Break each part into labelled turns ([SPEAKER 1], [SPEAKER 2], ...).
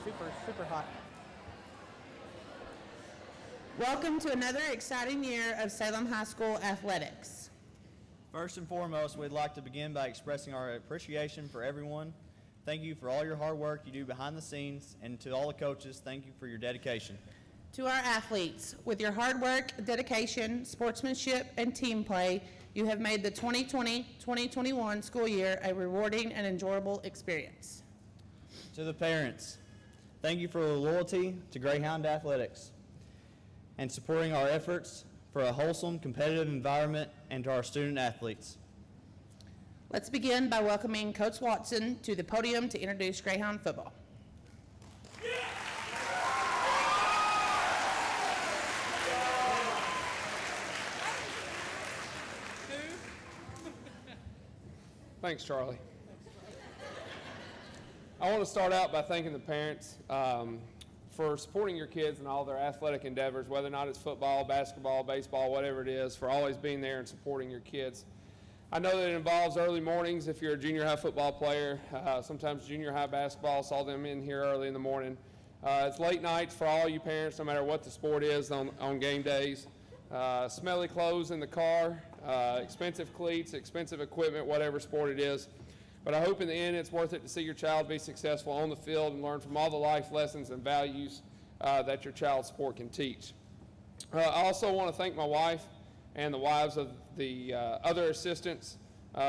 [SPEAKER 1] super hot.
[SPEAKER 2] Welcome to another exciting year of Salem High School athletics.
[SPEAKER 3] First and foremost, we'd like to begin by expressing our appreciation for everyone. Thank you for all your hard work you do behind the scenes, and to all the coaches, thank you for your dedication.
[SPEAKER 2] To our athletes, with your hard work, dedication, sportsmanship, and team play, you have made the 2020-2021 school year a rewarding and enjoyable experience.
[SPEAKER 3] To the parents, thank you for the loyalty to Greyhound Athletics and supporting our efforts for a wholesome, competitive environment, and to our student athletes.
[SPEAKER 2] Let's begin by welcoming Coach Watson to the podium to introduce Greyhound football.
[SPEAKER 4] Thanks, Charlie. I want to start out by thanking the parents for supporting your kids in all their athletic endeavors, whether or not it's football, basketball, baseball, whatever it is, for always being there and supporting your kids. I know that it involves early mornings if you're a junior high football player, sometimes junior high basketball, saw them in here early in the morning. It's late nights for all you parents, no matter what the sport is on game days. Smelly clothes in the car, expensive cleats, expensive equipment, whatever sport it is. But I hope in the end it's worth it to see your child be successful on the field and learn from all the life lessons and values that your child's sport can teach. I also want to thank my wife and the wives of the other assistants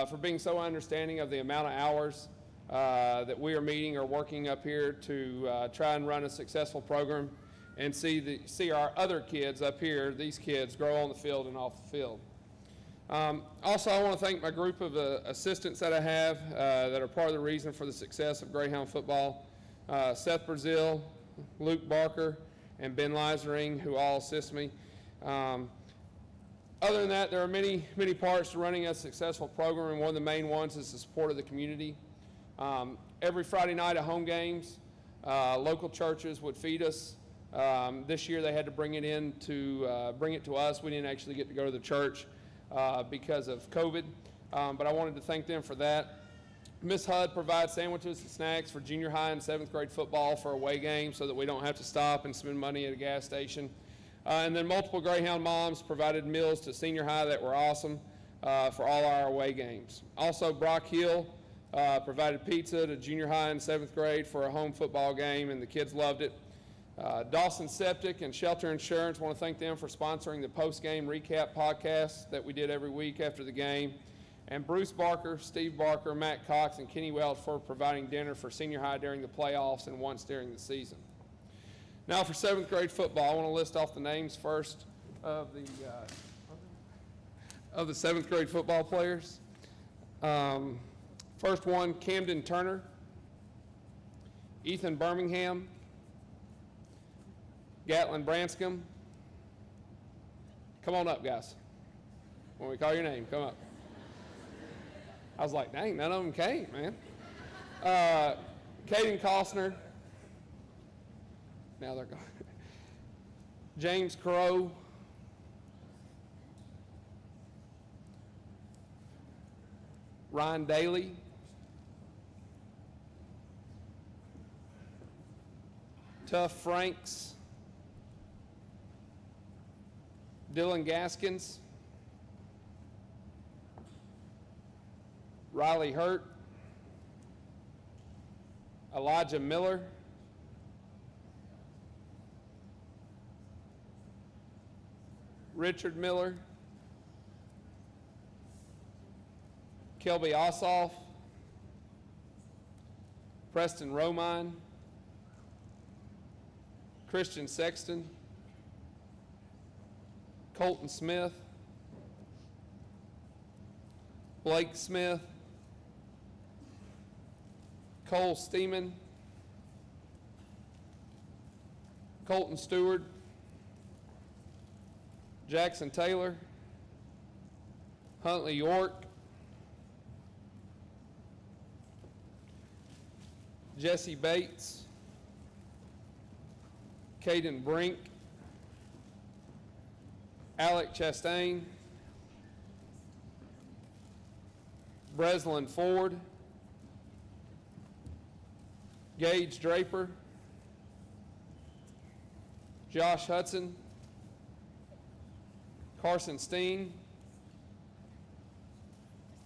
[SPEAKER 4] for being so understanding of the amount of hours that we are meeting or working up here to try and run a successful program and see our other kids up here, these kids, grow on the field and off the field. Also, I want to thank my group of assistants that I have that are part of the reason for the success of Greyhound football. Seth Brazil, Luke Barker, and Ben Leisering, who all assist me. Other than that, there are many parts to running a successful program, and one of the main ones is the support of the community. Every Friday night at home games, local churches would feed us. This year they had to bring it to us. We didn't actually get to go to the church because of COVID, but I wanted to thank them for that. Miss HUD provides sandwiches and snacks for junior high and 7th grade football for away games so that we don't have to stop and spend money at a gas station. And then multiple Greyhound moms provided meals to senior high that were awesome for all our away games. Also, Brock Hill provided pizza to junior high and 7th grade for a home football game, and the kids loved it. Dawson Septic and Shelter Insurance, want to thank them for sponsoring the post-game recap podcast that we did every week after the game. And Bruce Barker, Steve Barker, Matt Cox, and Kenny Welch for providing dinner for senior high during the playoffs and once during the season. Now for 7th grade football, I want to list off the names first of the 7th grade football players. First one, Camden Turner, Ethan Birmingham, Gatlin Branscombe. Come on up, guys. When we call your name, come up. I was like, dang, none of them came, man. Caden Costner. Now they're gone. James Crow. Ryan Daly. Tuff Franks. Dylan Gaskins, Riley Hurt, Elijah Miller, Richard Miller, Kelby Ossoff, Preston Romine, Christian Sexton, Colton Smith, Blake Smith, Cole Steeman, Colton Stewart, Jackson Taylor, Huntley York, Jesse Bates, Caden Brink, Alec Chastain, Breslin Ford, Gage Draper, Josh Hudson, Carson Steen,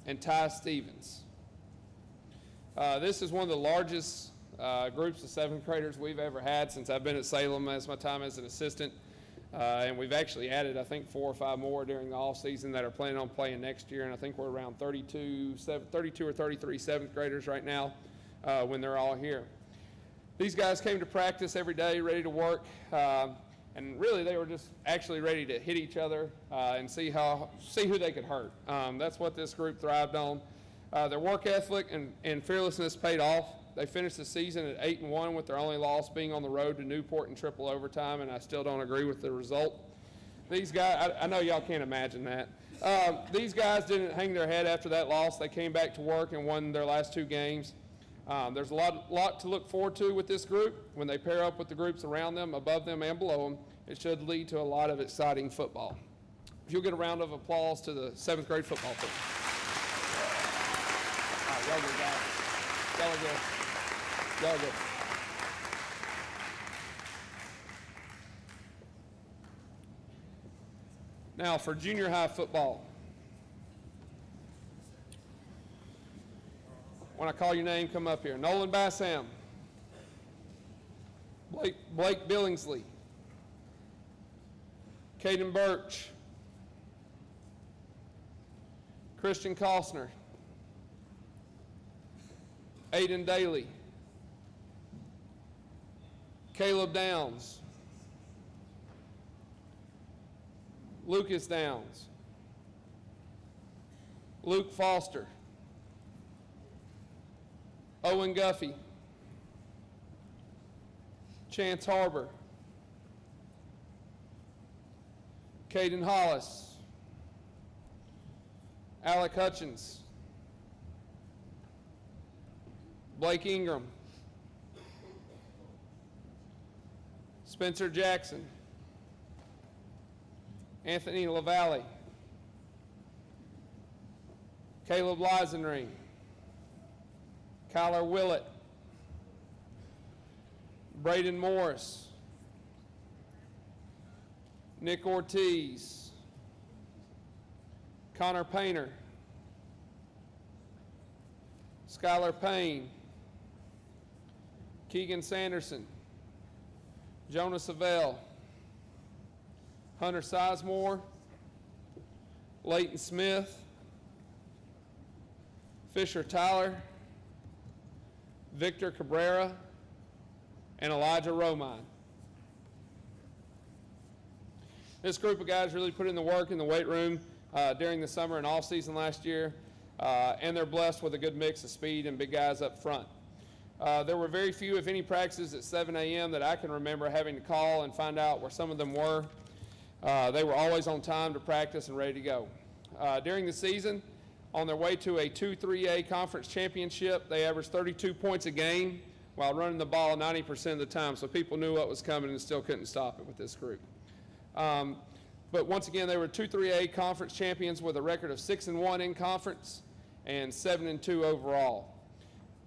[SPEAKER 4] and Ty Stevens. This is one of the largest groups of seventh graders we've ever had since I've been at Salem as my time as an assistant. And we've actually added, I think, 4 or 5 more during the off season that are planning on playing next year. And I think we're around 32 or 33 seventh graders right now when they're all here. These guys came to practice every day, ready to work. And really, they were just actually ready to hit each other and see who they could hurt. That's what this group thrived on. Their work ethic and fearlessness paid off. They finished the season at 8-1 with their only loss being on the road to Newport in triple overtime, and I still don't agree with the result. These guys, I know y'all can't imagine that. These guys didn't hang their head after that loss. They came back to work and won their last 2 games. There's a lot to look forward to with this group. When they pair up with the groups around them, above them, and below them, it should lead to a lot of exciting football. If you'll get a round of applause to the 7th grade football team. All right, y'all good, guys. Y'all are good. Y'all are good. Now for junior high football. When I call your name, come up here. Nolan Bassam. Blake Billingsley. Caden Birch. Christian Costner. Aiden Daly. Caleb Downs. Lucas Downs. Luke Foster. Owen Guffey. Chance Harbor. Caden Hollis. Alec Hutchins. Blake Ingram. Spencer Jackson. Anthony LaValle. Caleb Leisenring. Kyler Willett. Braden Morris. Nick Ortiz. Connor Painter. Skylar Payne. Keegan Sanderson. Jonah Savell. Hunter Sizemore. Leighton Smith. Fisher Tyler. Victor Cabrera. And Elijah Romine. This group of guys really put in the work in the weight room during the summer and off season last year, and they're blessed with a good mix of speed and big guys up front. There were very few, if any, practices at 7 a.m. that I can remember having to call and find out where some of them were. They were always on time to practice and ready to go. During the season, on their way to a 2-3A conference championship, they averaged 32 points a game while running the ball 90% of the time, so people knew what was coming and still couldn't stop it with this group. But once again, they were 2-3A conference champions with a record of 6-1 in conference and 7-2 overall.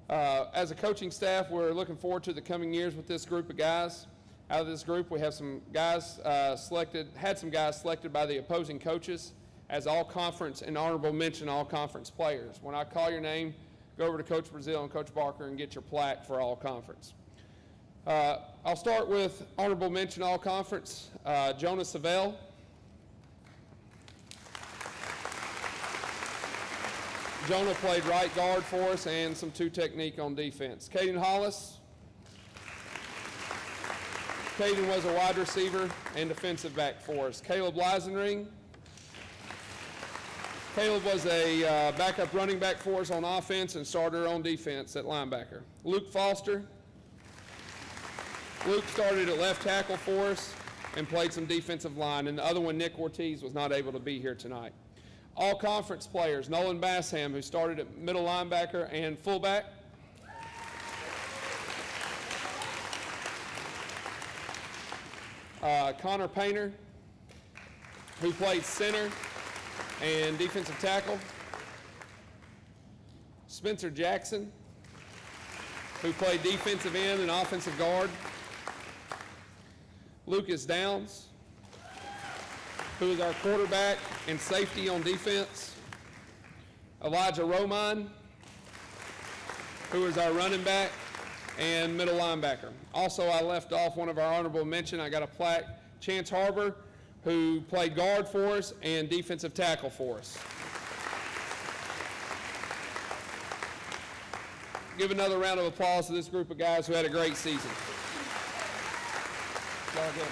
[SPEAKER 4] As a coaching staff, we're looking forward to the coming years with this group of guys. Out of this group, we have some guys selected by the opposing coaches as all-conference and honorable mention all-conference players. When I call your name, go over to Coach Brazil and Coach Barker and get your plaque for all-conference. I'll start with honorable mention all-conference, Jonah Savell. Jonah played right guard for us and some 2 technique on defense. Caden Hollis. Caden was a wide receiver and defensive back for us. Caleb Leisenring. Caleb was a backup running back for us on offense and starter on defense at linebacker. Luke Foster. Luke started at left tackle for us and played some defensive line, and the other one, Nick Ortiz, was not able to be here tonight. All conference players, Nolan Bassam, who started at middle linebacker and fullback. Connor Painter, who played center and defensive tackle. Spencer Jackson, who played defensive end and offensive guard. Lucas Downs, who is our quarterback and safety on defense. Elijah Romine, who is our running back and middle linebacker. Also, I left off one of our honorable mention. I got a plaque, Chance Harbor, who played guard for us and defensive tackle for us. Give another round of applause to this group of guys who had a great season. Y'all good.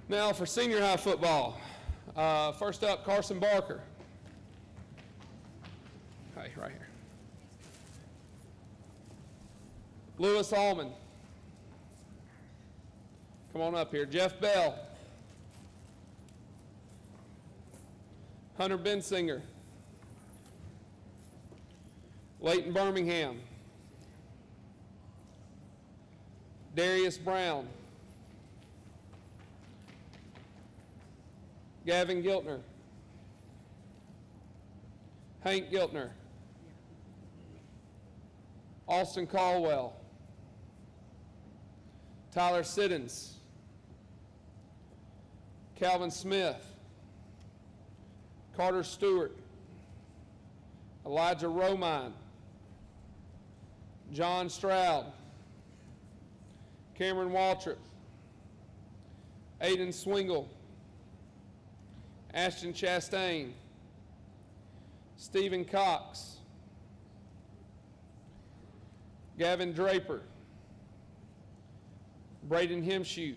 [SPEAKER 4] Now for senior high football. First up, Carson Barker. Hey, right here. Lewis Allman. Come on up here. Jeff Bell. Hunter Bensinger. Leighton Birmingham. Darius Brown. Gavin Giltner. Hank Giltner. Austin Caldwell. Tyler Siddons. Calvin Smith. Carter Stewart. Elijah Romine. John Stroud. Cameron Waltrip. Aiden Swingle. Ashton Chastain. Stephen Cox. Gavin Draper. Braden Hemshoot.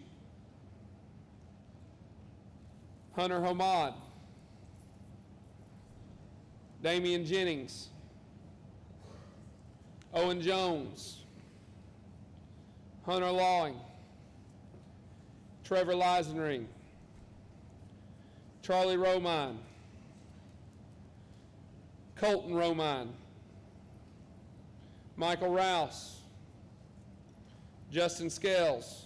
[SPEAKER 4] Hunter Hamad. Damian Jennings. Owen Jones. Hunter Lawing. Trevor Leisenring. Charlie Romine. Colton Romine. Michael Rouse. Justin Scales.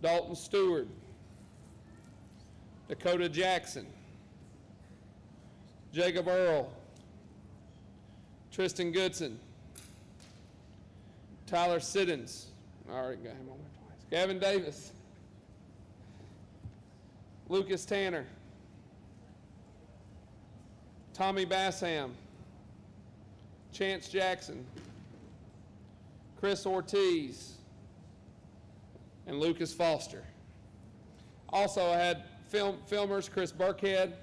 [SPEAKER 4] Dalton Stewart. Dakota Jackson. Jacob Earl. Tristan Goodson. Tyler Siddons. I already got him on there twice. Gavin Davis. Lucas Tanner. Tommy Bassham. Chance Jackson. Chris Ortiz. And Lucas Foster. Also, I had filmers, Chris Burkhead.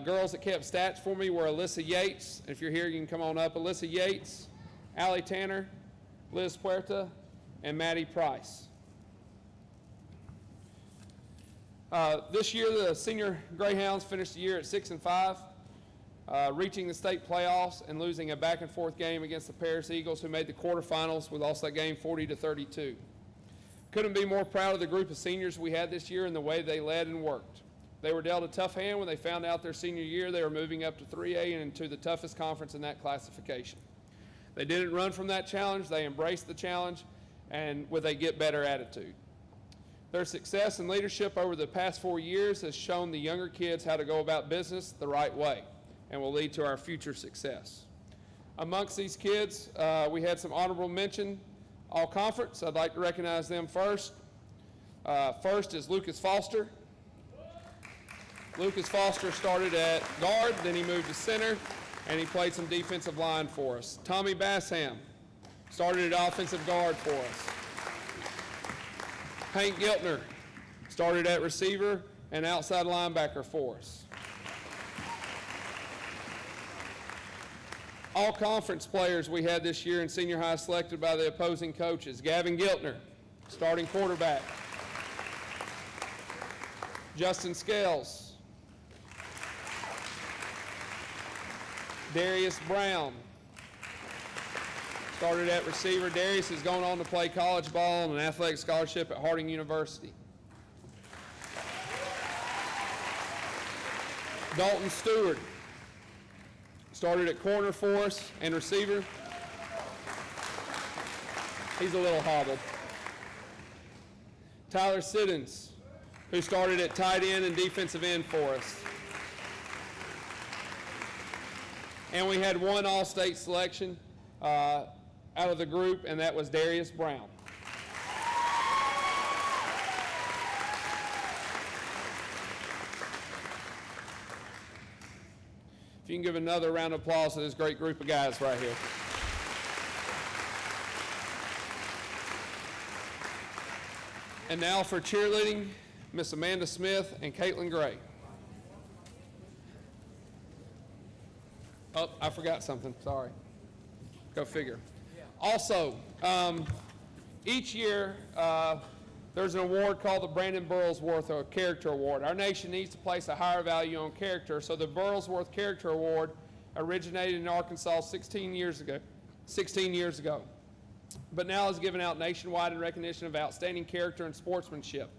[SPEAKER 4] Girls that kept stats for me were Alyssa Yates. If you're here, you can come on up. Alyssa Yates, Allie Tanner, Liz Puerta, and Maddie Price. This year, the senior Greyhounds finished the year at 6-5, reaching the state playoffs and losing a back-and-forth game against the Paris Eagles, who made the quarterfinals. We lost that game 40-32. Couldn't be more proud of the group of seniors we had this year and the way they led and worked. They were dealt a tough hand when they found out their senior year they were moving up to 3A and into the toughest conference in that classification. They didn't run from that challenge. They embraced the challenge and with a get-better attitude. Their success and leadership over the past 4 years has shown the younger kids how to go about business the right way and will lead to our future success. Amongst these kids, we had some honorable mention all conference. I'd like to recognize them first. First is Lucas Foster. Lucas Foster started at guard, then he moved to center, and he played some defensive line for us. Tommy Bassham started at offensive guard for us. Hank Giltner started at receiver and outside linebacker for us. All conference players we had this year in senior high selected by the opposing coaches. Gavin Giltner, starting quarterback. Justin Scales. Darius Brown started at receiver. Darius is going on to play college ball on an athletic scholarship at Harding University. Dalton Stewart started at corner for us and receiver. He's a little hobbled. Tyler Siddons, who started at tight end and defensive end for us. And we had one all-state selection out of the group, and that was Darius Brown. If you can give another round of applause to this great group of guys right here. And now for cheerleading, Miss Amanda Smith and Caitlin Gray. Oh, I forgot something, sorry. Go figure. Also, each year, there's an award called the Brandon Burlsworth or Character Award. Our nation needs to place a higher value on character, so the Burlsworth Character Award originated in Arkansas 16 years ago, but now is given out nationwide in recognition of outstanding character and sportsmanship.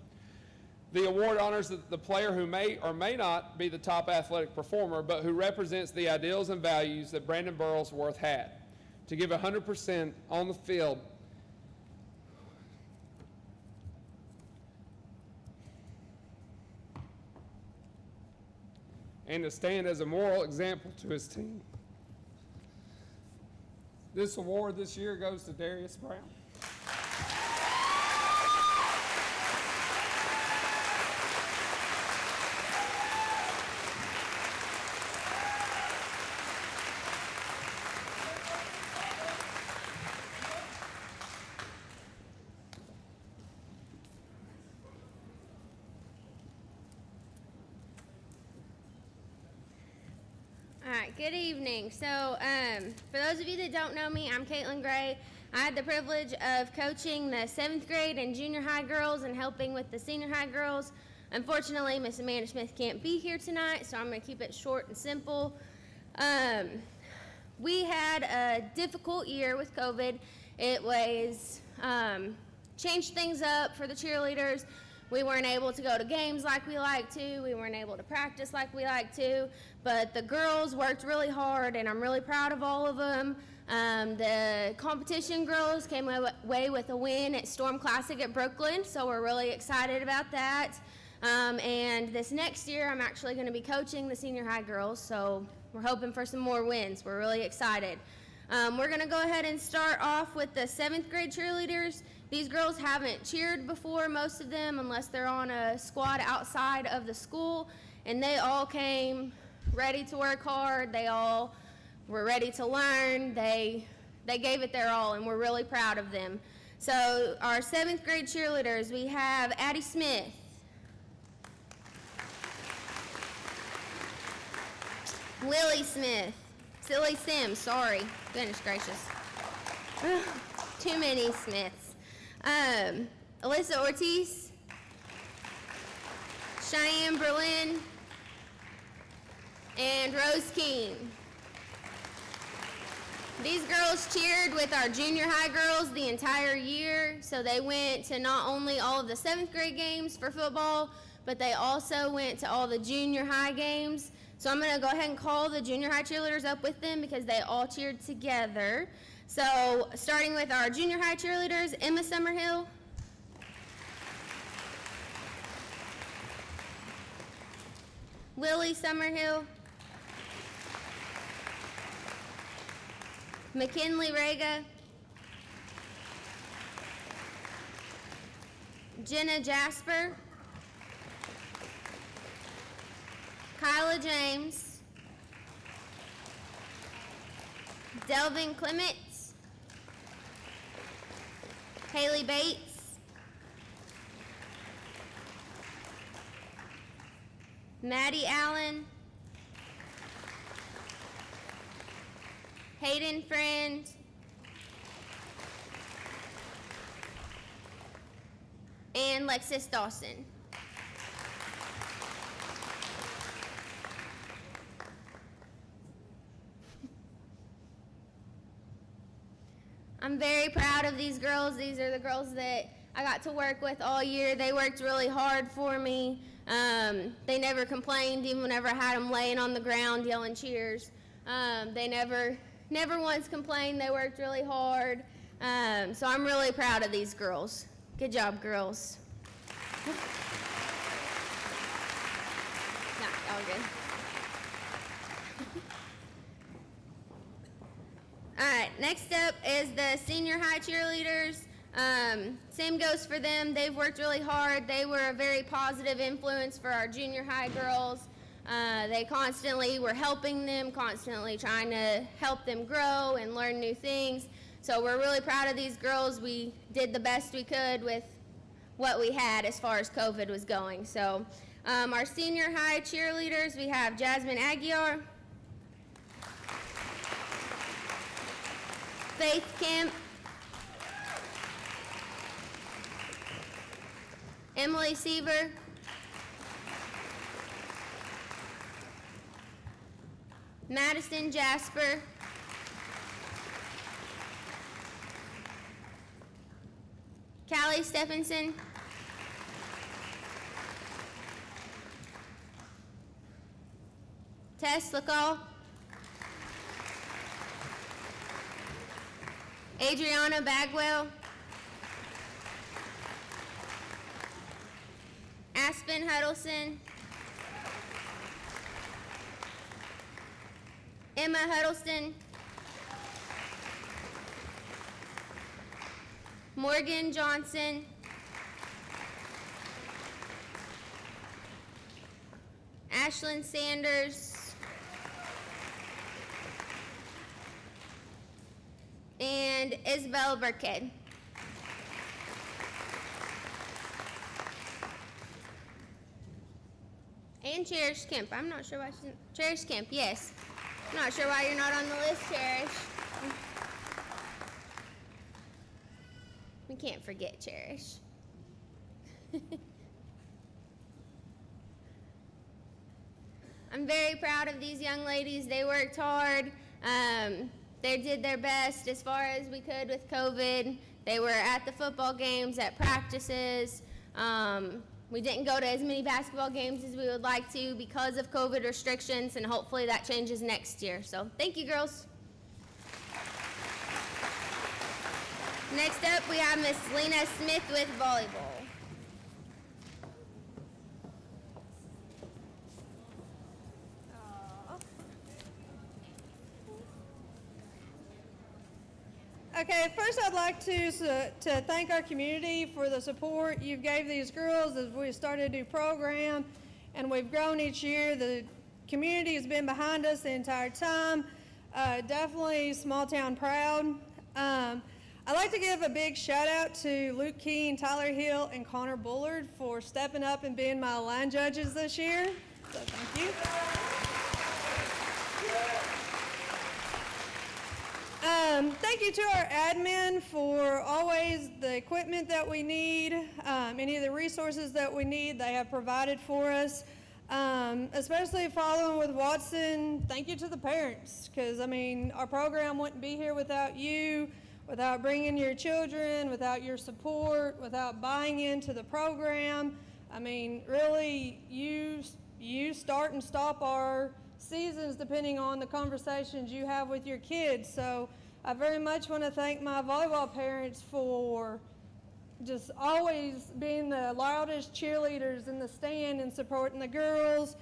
[SPEAKER 4] The award honors the player who may or may not be the top athletic performer, but who represents the ideals and values that Brandon Burlsworth had. To give 100% on the field, and to stand as a moral example to his team. This award this year goes to Darius Brown.
[SPEAKER 1] Good evening. So for those of you that don't know me, I'm Caitlin Gray. I had the privilege of coaching the 7th grade and junior high girls and helping with the senior high girls. Unfortunately, Miss Amanda Smith can't be here tonight, so I'm going to keep it short and simple. We had a difficult year with COVID. It was changed things up for the cheerleaders. We weren't able to go to games like we like to. We weren't able to practice like we like to. But the girls worked really hard, and I'm really proud of all of them. The competition girls came away with a win at Storm Classic at Brooklyn, so we're really excited about that. And this next year, I'm actually going to be coaching the senior high girls, so we're hoping for some more wins. We're really excited. We're going to go ahead and start off with the 7th grade cheerleaders. These girls haven't cheered before, most of them, unless they're on a squad outside of the school, and they all came ready to work hard. They all were ready to learn. They gave it their all, and we're really proud of them. So our 7th grade cheerleaders, we have Addie Smith, Lily Smith, Silly Sims, sorry, goodness gracious, too many Smiths. Alyssa Ortiz, Cheyenne Berlin, and Rose King. These girls cheered with our junior high girls the entire year, so they went to not only all of the 7th grade games for football, but they also went to all the junior high games. So I'm going to go ahead and call the junior high cheerleaders up with them because they all cheered together. So starting with our junior high cheerleaders, Emma Summerhill, Lily Summerhill, McKinley Rega, Jenna Jasper, Kyla James, Delvin Clements, Haley Bates, Maddie Allen, Hayden Friend, and Lexis Dawson. I'm very proud of these girls. These are the girls that I got to work with all year. They worked really hard for me. They never complained, even whenever I had them laying on the ground yelling cheers. They never once complained. They worked really hard. So I'm really proud of these girls. Good job, girls. Nah, all good. All right, next up is the senior high cheerleaders. Same goes for them. They've worked really hard. They were a very positive influence for our junior high girls. They constantly were helping them, constantly trying to help them grow and learn new things. So we're really proud of these girls. We did the best we could with what we had as far as COVID was going. So our senior high cheerleaders, we have Jasmine Aguiar, Faith Kemp, Emily Seaver, Madison Jasper, Callie Stephenson, Tess Lacall, Adriana Bagwell, Aspen Huddleston, Emma Huddleston, Morgan Johnson, Ashlyn Sanders, and Isabel Burkhead. And Cherish Kemp. I'm not sure why she's... Cherish Kemp, yes. I'm not sure why you're not on the list, Cherish. We can't forget Cherish. I'm very proud of these young ladies. They worked hard. They did their best as far as we could with COVID. They were at the football games, at practices. We didn't go to as many basketball games as we would like to because of COVID restrictions, and hopefully that changes next year. So thank you, girls. Next up, we have Miss Lena Smith with volleyball.
[SPEAKER 5] Okay, first I'd like to thank our community for the support you gave these girls as we started a new program, and we've grown each year. The community has been behind us the entire time. Definitely small town proud. I'd like to give a big shout out to Luke Keene, Tyler Hill, and Connor Bullard for stepping up and being my line judges this year. So thank you. Thank you to our admin for always the equipment that we need, any of the resources that we need, they have provided for us. Especially following with Watson, thank you to the parents, because I mean, our program wouldn't be here without you, without bringing your children, without your support, without buying into the program. I mean, really, you start and stop our seasons depending on the conversations you have with your kids. So I very much want to thank my volleyball parents for just always being the loudest cheerleaders in the stand and supporting the girls.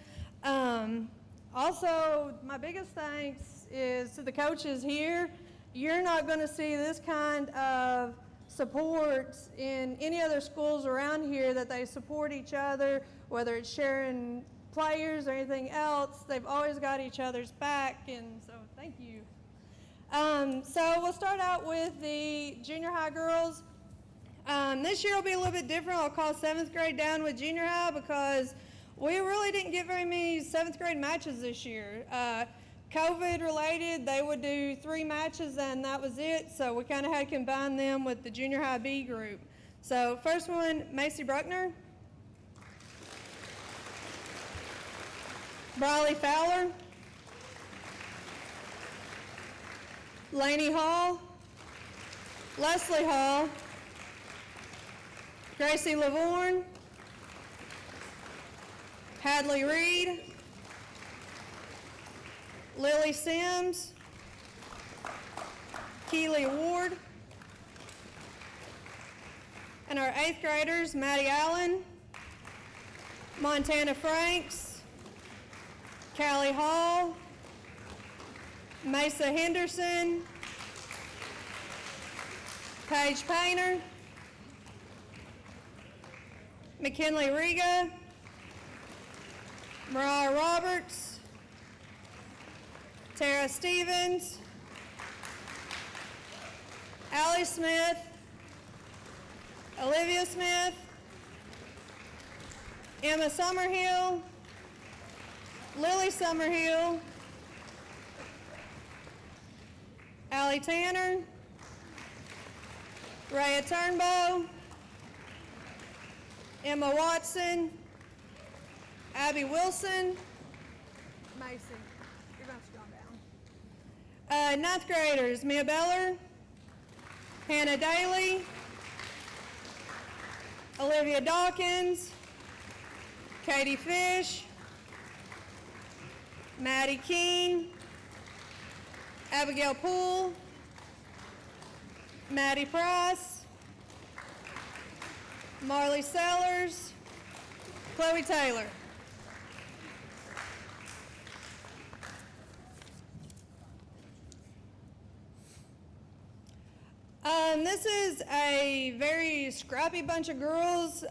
[SPEAKER 5] Also, my biggest thanks is to the coaches here. You're not going to see this kind of support in any other schools around here, that they support each other, whether it's sharing players or anything else. They've always got each other's back, and so thank you. So we'll start out with the junior high girls. This year will be a little bit different. I'll call 7th grade down with junior high because we really didn't get very many 7th grade matches this year. COVID related, they would do 3 matches and that was it. So we kind of had to combine them with the junior high B group. So first one, Macy Bruckner, Briley Fowler, Lainey Hall, Leslie Hall, Gracie Lavorne, Hadley Reed, Lily Sims, Keely Ward, and our 8th graders, Maddie Allen, Montana Franks, Callie Hall, Mesa Henderson, Paige Painter, McKinley Riga, Mariah Roberts, Tara Stevens, Allie Smith, Olivia Smith, Emma Summerhill, Lily Summerhill, Allie Tanner, Rhea Turnbow, Emma Watson, Abby Wilson, Mason, you're going to scroll down. Ninth graders, Mia Beller, Hannah Daly, Olivia Dawkins, Katie Fish, Maddie Keene, Abigail Poole, Maddie Price, Marley Sellers, Chloe Taylor. This is a very scrappy bunch of girls.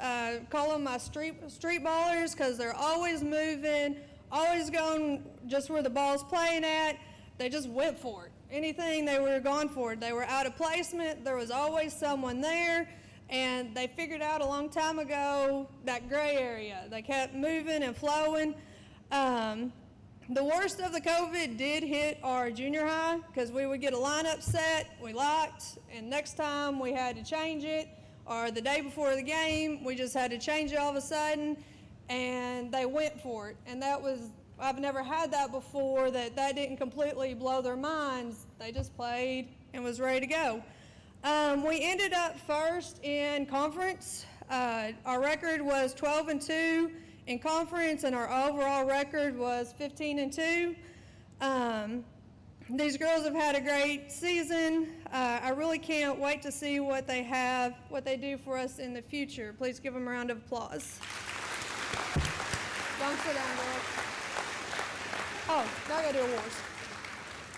[SPEAKER 5] Call them my street ballers because they're always moving, always going just where the ball's playing at. They just went for it. Anything, they were gone for it. They were out of placement. There was always someone there, and they figured out a long time ago that gray area. They kept moving and flowing. The worst of the COVID did hit our junior high because we would get a lineup set, we locked, and next time we had to change it, or the day before the game, we just had to change it all of a sudden, and they went for it. And that was, I've never had that before, that didn't completely blow their minds. They just played and was ready to go. We ended up first in conference. Our record was 12-2 in conference, and our overall record was 15-2. These girls have had a great season. I really can't wait to see what they do for us in the future. Please give them a round of applause. Don't sit down, girls. Oh, now I gotta do awards.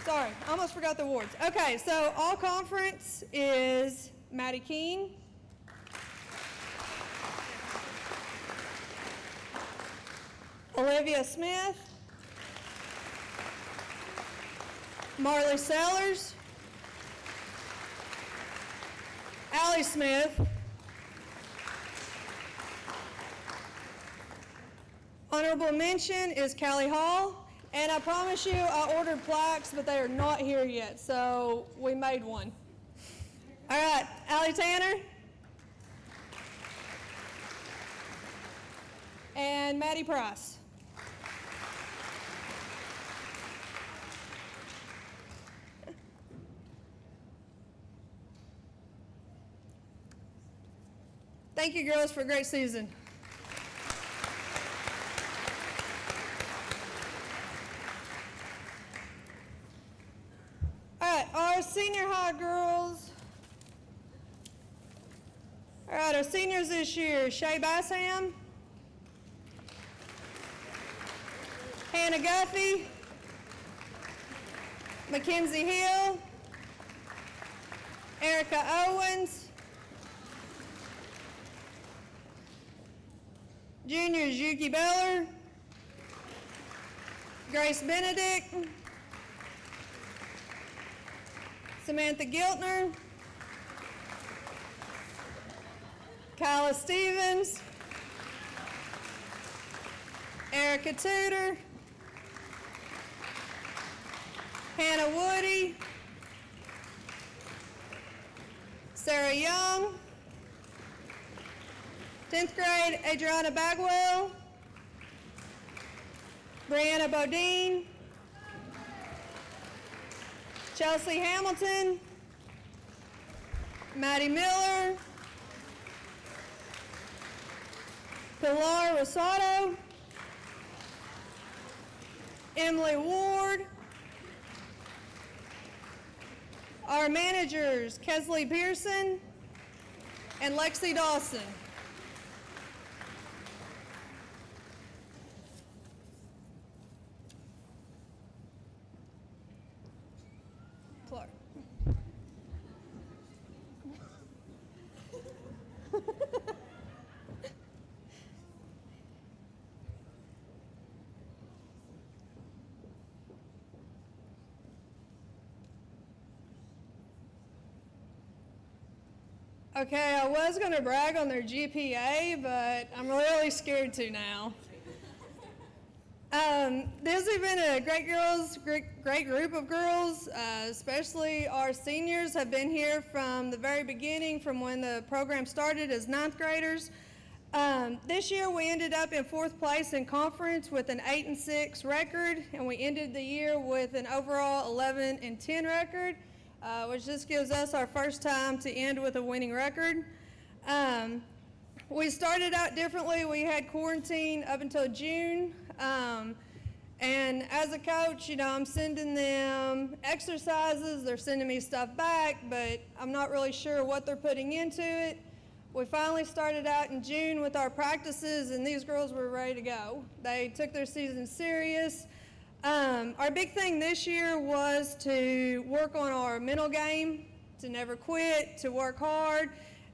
[SPEAKER 5] Sorry, I almost forgot the awards. Okay, so all conference is Maddie Keene, Olivia Smith, Marley Sellers, Allie Smith, honorable mention is Callie Hall, and I promise you I ordered plaques, but they are not here yet, so we made one. All right, Allie Tanner and Maddie Price. Thank you, girls, for a great season. All right, our senior high girls. All right, our seniors this year, Shay Bassham, Hannah Guffey, Mackenzie Hill, Erica Owens, juniors Yuki Beller, Grace Benedict, Samantha Giltner, Kyla Stevens, Erica Tudor, Hannah Woody, Sarah Young, 10th grade, Adriana Bagwell, Brianna Bodine, Chelsea Hamilton, Maddie Miller, Pilar Rosado, Emily Ward, our managers, Kesley Pearson and Lexi Dawson. Clark. Okay, I was going to brag on their GPA, but I'm really scared to now. This has been a great group of girls, especially our seniors have been here from the very beginning, from when the program started as 9th graders. This year we ended up in 4th place in conference with an 8-6 record, and we ended the year with an overall 11-10 record, which just gives us our first time to end with a winning record. We started out differently. We had quarantine up until June. And as a coach, you know, I'm sending them exercises, they're sending me stuff back, but I'm not really sure what they're putting into it. We finally started out in June with our practices, and these girls were ready to go. They took their season serious. Our big thing this year was to work on our mental game, to never quit, to work hard.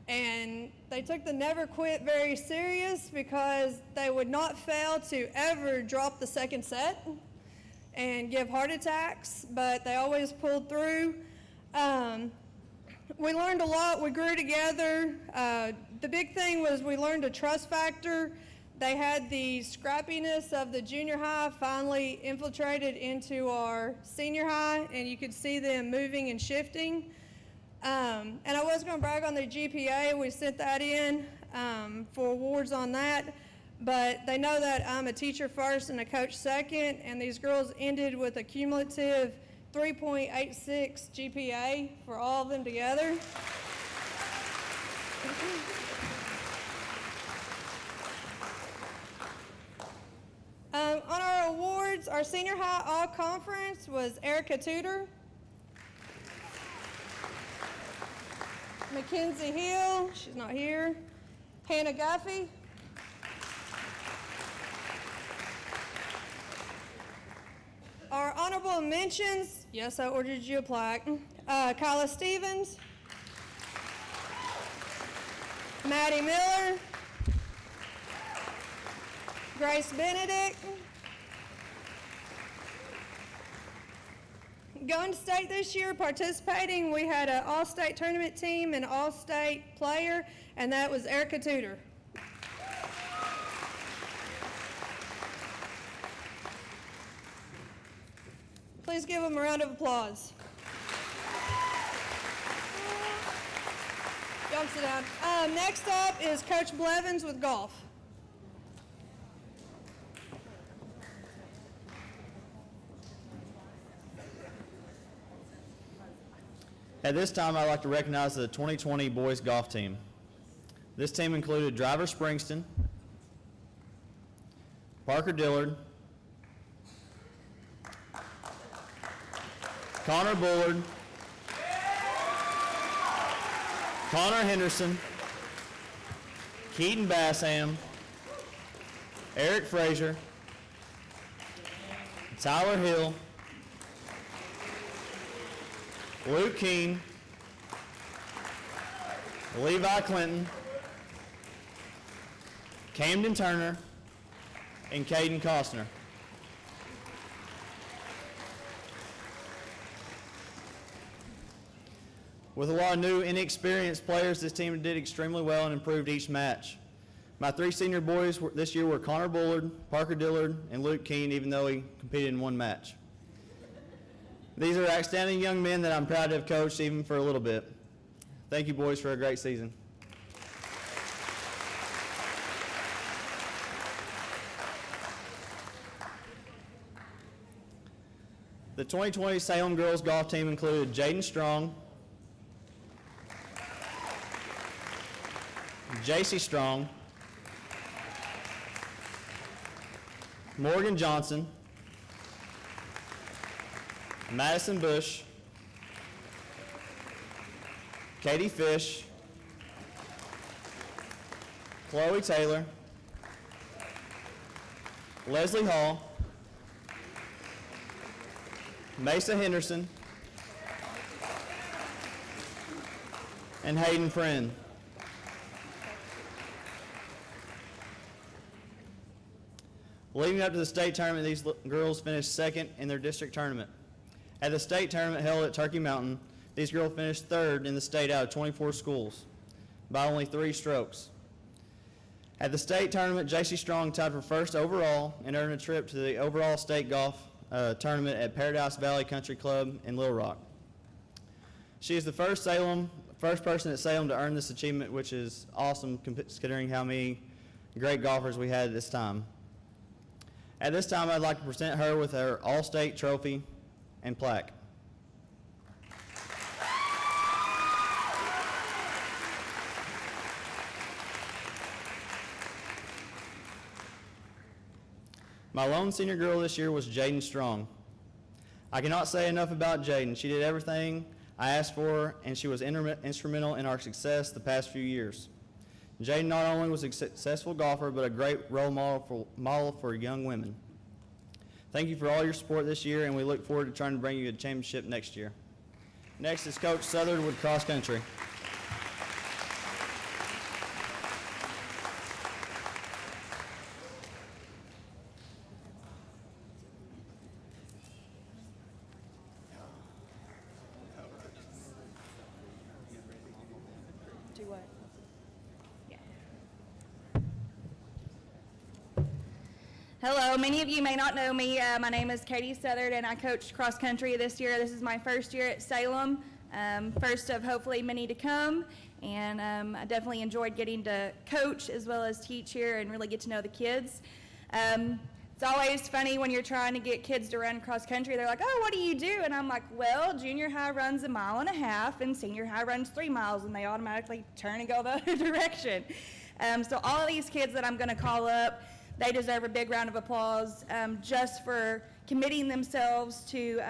[SPEAKER 5] And they took the never quit very serious because they would not fail to ever drop the second set and give heart attacks, but they always pulled through. We learned a lot. We grew together. The big thing was we learned a trust factor. They had the scrappiness of the junior high finally infiltrated into our senior high, and you could see them moving and shifting. And I was going to brag on their GPA. We sent that in for awards on that. But they know that I'm a teacher first and a coach second, and these girls ended with a cumulative 3.86 GPA for all of them together. On our awards, our senior high all-conference was Erica Tudor, Mackenzie Hill, she's not here, Hannah Guffey, our honorable mentions, yes, I ordered you a plaque, Kyla Stevens, Maddie Miller, Grace Benedict. Going to state this year, participating, we had an all-state tournament team and all-state player, and that was Erica Tudor. Please give them a round of applause. Y'all sit down. Next up is Coach Blevins with golf.
[SPEAKER 3] At this time, I'd like to recognize the 2020 boys golf team. This team included Driver Springston, Parker Dillard, Connor Bullard, Connor Henderson, Keaton Bassam, Eric Frazier, Tyler Hill, Luke Keene, Levi Clinton, Camden Turner, and Caden Costner. With a lot of new, inexperienced players, this team did extremely well and improved each match. My three senior boys this year were Connor Bullard, Parker Dillard, and Luke Keene, even though he competed in one match. These are outstanding young men that I'm proud to have coached even for a little bit. Thank you, boys, for a great season. The 2020 Salem girls golf team included Jaden Strong, JC Strong, Morgan Johnson, Madison Bush, Katie Fish, Chloe Taylor, Leslie Hall, Mesa Henderson, and Hayden Friend. Leading up to the state tournament, these girls finished second in their district tournament. At the state tournament held at Turkey Mountain, these girls finished third in the state out of 24 schools. by only 3 strokes. At the state tournament, JC Strong tied for first overall and earned a trip to the overall state golf tournament at Paradise Valley Country Club in Little Rock. She is the first person at Salem to earn this achievement, which is awesome considering how many great golfers we had at this time. At this time, I'd like to present her with her All-State trophy and plaque. My lone senior girl this year was Jaden Strong. I cannot say enough about Jaden. She did everything I asked for her, and she was instrumental in our success the past few years. Jaden not only was a successful golfer, but a great role model for young women. Thank you for all your support this year, and we look forward to trying to bring you a championship next year. Next is Coach Southard with cross country.
[SPEAKER 6] Do what? Yeah. Hello, many of you may not know me. My name is Katie Southard, and I coached cross country this year. This is my first year at Salem, first of hopefully many to come. And I definitely enjoyed getting to coach as well as teach here and really get to know the kids. It's always funny when you're trying to get kids to run cross country. They're like, oh, what do you do? And I'm like, well, junior high runs 1.5 miles and senior high runs 3 miles, and they automatically turn and go the other direction. So all of these kids that I'm going to call up, they deserve a big round of applause just for committing themselves to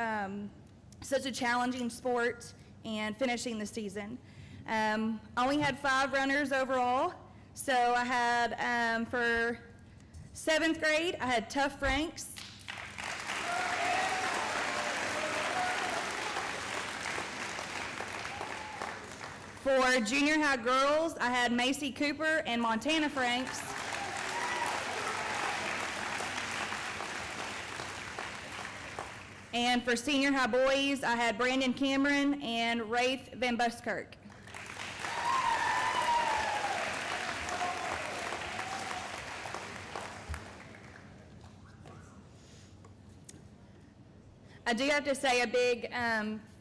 [SPEAKER 6] such a challenging sport and finishing the season. I only had 5 runners overall. So I had, for 7th grade, I had Tough Franks. For junior high girls, I had Macy Cooper and Montana Franks. And for senior high boys, I had Brandon Cameron and Wraith Van Buskirk. I do have to say a big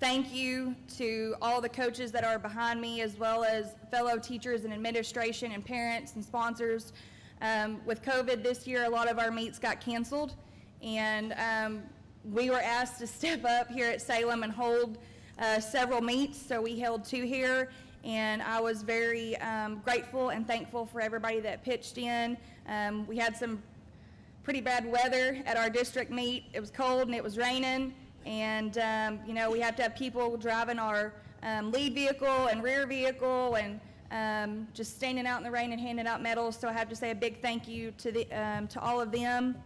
[SPEAKER 6] thank you to all the coaches that are behind me, as well as fellow teachers and administration and parents and sponsors. With COVID this year, a lot of our meets got canceled, and we were asked to step up here at Salem and hold several meets, so we held 2 here, and I was very grateful and thankful for everybody that pitched in. We had some pretty bad weather at our district meet. It was cold and it was raining, and you know, we have to have people driving our lead vehicle and rear vehicle and just standing out in the rain and handing out medals. So I have to say a big thank you to all of them.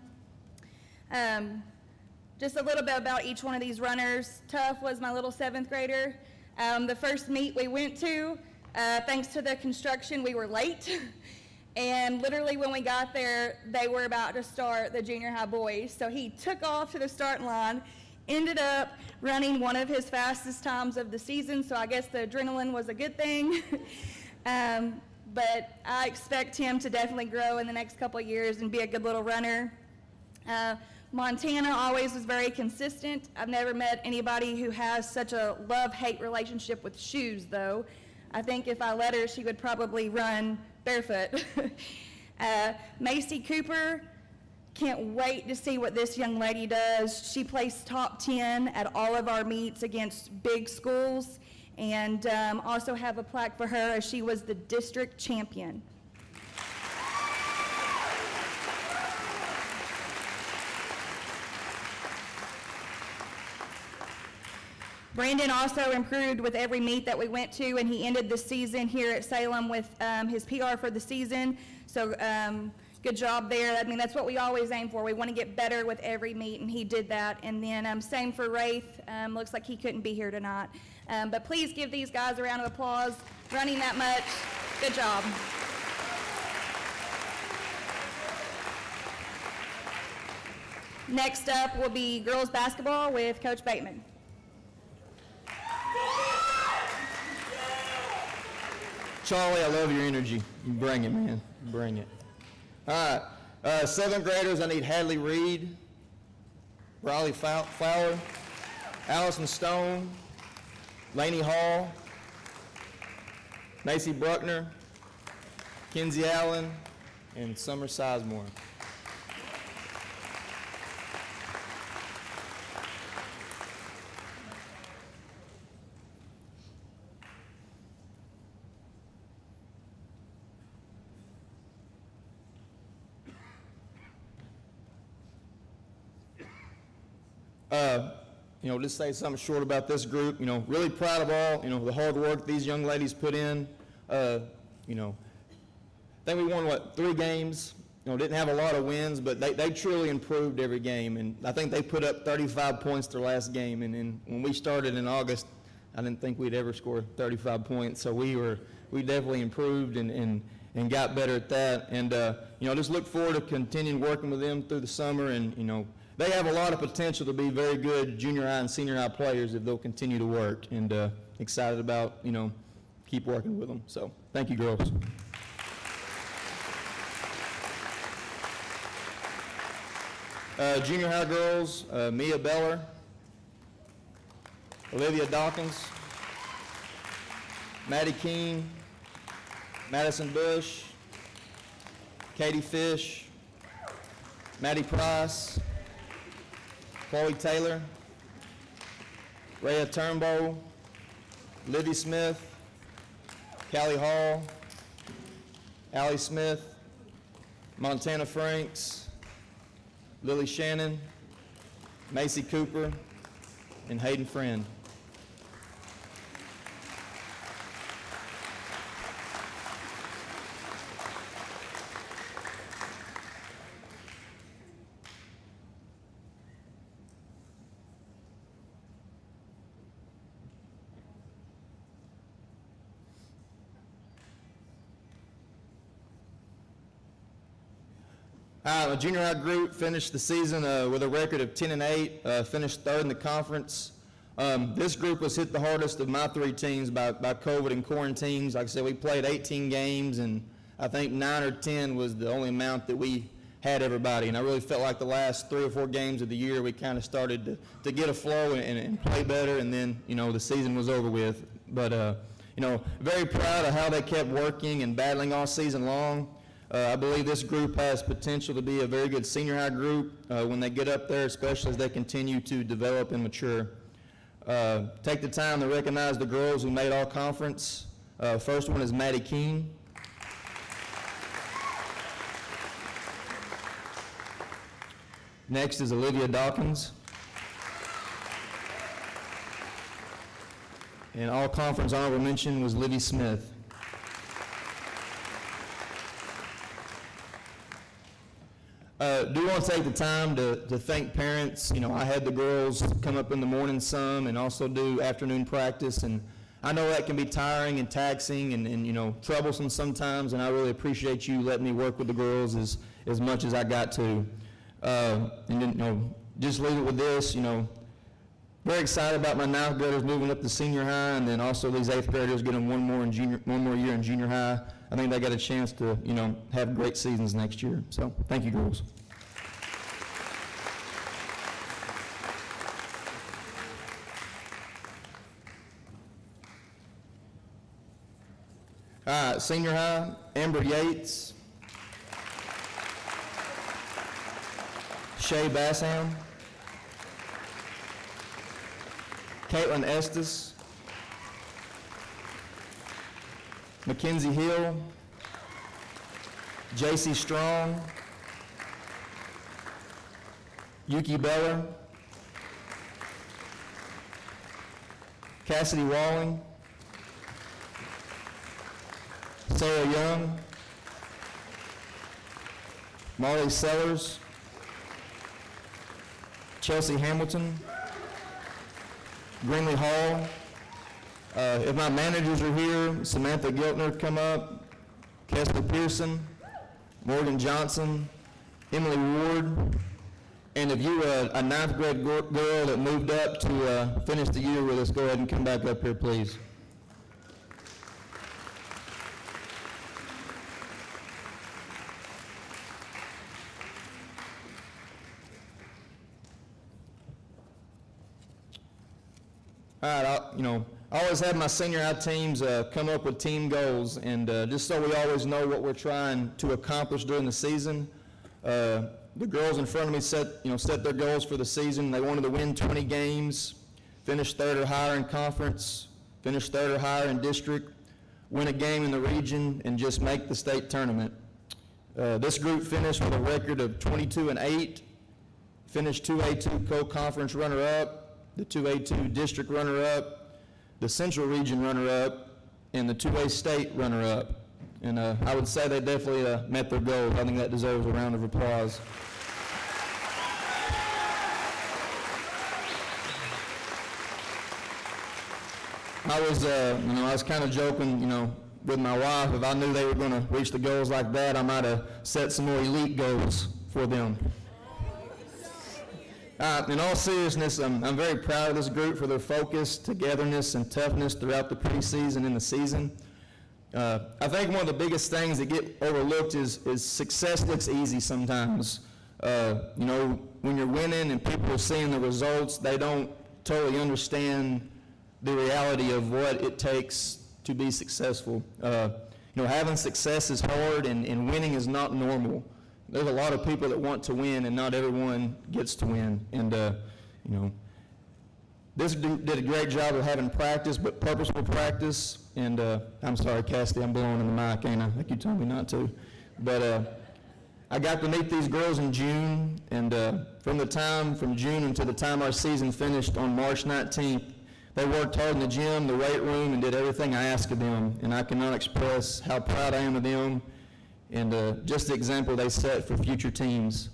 [SPEAKER 6] Just a little bit about each one of these runners. Tough was my little 7th grader. The first meet we went to, thanks to the construction, we were late. And literally when we got there, they were about to start the junior high boys. So he took off to the starting line, ended up running one of his fastest times of the season. So I guess the adrenaline was a good thing. But I expect him to definitely grow in the next couple of years and be a good little runner. Montana always was very consistent. I've never met anybody who has such a love-hate relationship with shoes, though. I think if I let her, she would probably run barefoot. Macy Cooper, can't wait to see what this young lady does. She placed top 10 at all of our meets against big schools, and also have a plaque for her as she was the district champion. Brandon also improved with every meet that we went to, and he ended the season here at Salem with his PR for the season. So good job there. I mean, that's what we always aim for. We want to get better with every meet, and he did that. And then same for Wraith. Looks like he couldn't be here tonight. But please give these guys a round of applause. Running that much, good job. Next up will be girls basketball with Coach Bateman.
[SPEAKER 3] Charlie, I love your energy. You bring it, man. You bring it. All right. Seventh graders, I need Hadley Reed, Riley Fowler, Allison Stone, Laney Hall, Macy Bruckner, Kenzie Allen, and Summer Sizemore. Just say something short about this group. Really proud of all, the hard work these young ladies put in. I think we won, 3 games. Didn't have a lot of wins, but they truly improved every game. And I think they put up 35 points their last game. And then when we started in August, I didn't think we'd ever score 35 points. So we definitely improved and got better at that. And, just look forward to continuing working with them through the summer. And, they have a lot of potential to be very good junior high and senior high players if they'll continue to work, and excited about, keep working with them. So thank you, girls. Junior high girls, Mia Beller, Olivia Dawkins, Maddie Keene, Madison Bush, Katie Fish, Maddie Price, Chloe Taylor, Rhea Turnbow, Livy Smith, Callie Hall, Allie Smith, Montana Franks, Lily Shannon, Macy Cooper, and Hayden Friend. The junior high group finished the season with a record of 10-8, finished third in the conference. This group was hit the hardest of my 3 teams by COVID and quarantines. Like I said, we played 18 games, and I think 9 or 10 was the only amount that we had everybody. And I really felt like the last 3 or 4 games of the year, we kind of started to get a flow and play better, and then, the season was over with. But, very proud of how they kept working and battling all season long. I believe this group has potential to be a very good senior high group when they get up there, especially as they continue to develop and mature. Take the time to recognize the girls who made all conference. First one is Maddie Keene. Next is Olivia Dawkins. And all conference honorable mention was Livy Smith. Do want to take the time to thank parents. I had the girls come up in the morning some and also do afternoon practice, and I know that can be tiring and taxing and troublesome sometimes, and I really appreciate you letting me work with the girls as much as I got to. And then, just leave it with this, very excited about my 9th graders moving up to senior high, and then also these 8th graders getting one more year in junior high. I think they got a chance to, have great seasons next year. So, thank you, girls. All right, senior high, Amber Yates, Shay Bassam, Caitlin Estes, Mackenzie Hill, JC Strong, Yuki Beller, Cassidy Walling, Sarah Young, Marley Sellers, Chelsea Hamilton, Greenlee Hall. If my managers are here, Samantha Giltner come up, Kessler Pearson, Morgan Johnson, Emily Ward, and if you're a 9th grade girl that moved up to finish the year with us, go ahead and come back up here, please.
[SPEAKER 7] All right, I always have my senior high teams come up with team goals, and just so we always know what we're trying to accomplish during the season. The girls in front of me set their goals for the season. They wanted to win 20 games, finish third or higher in conference, finish third or higher in district, win a game in the region, and just make the state tournament. This group finished with a record of 22-8, finished 2A2 co-conference runner-up, the 2A2 district runner-up, the Central Region runner-up, and the 2A state runner-up. And I would say they definitely met their goals. I think that deserves a round of applause. I was kind of joking, with my wife. If I knew they were going to reach the goals like that, I might have set some more elite goals for them. In all seriousness, I'm very proud of this group for their focus, togetherness, and toughness throughout the preseason and the season. I think one of the biggest things that get overlooked is success looks easy sometimes. When you're winning and people are seeing the results, they don't totally understand the reality of what it takes to be successful. Having success is hard, and winning is not normal. There's a lot of people that want to win, and not everyone gets to win. And this did a great job of having practice, but purposeful practice. And I'm sorry, Cassidy, I'm blowing in the mic, ain't I? Like you told me not to. But I got to meet these girls in June, and from June until the time our season finished on March 19th, they worked hard in the gym, the weight room, and did everything I asked of them. And I cannot express how proud I am of them and just the example they set for future teams.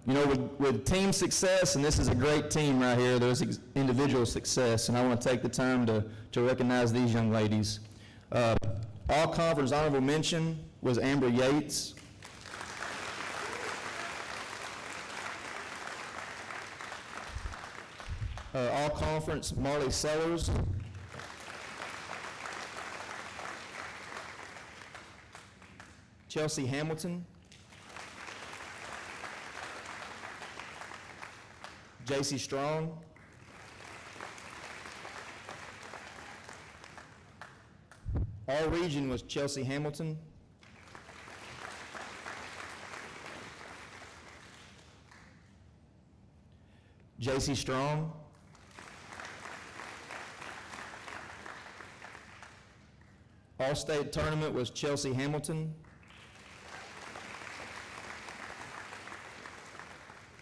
[SPEAKER 7] With team success, and this is a great team right here, there's individual success, and I want to take the time to recognize these young ladies. All conference honorable mention was Amber Yates. All conference, Marley Sellers. Chelsea Hamilton. JC Strong. All region was Chelsea Hamilton. JC Strong. All-state tournament was Chelsea Hamilton.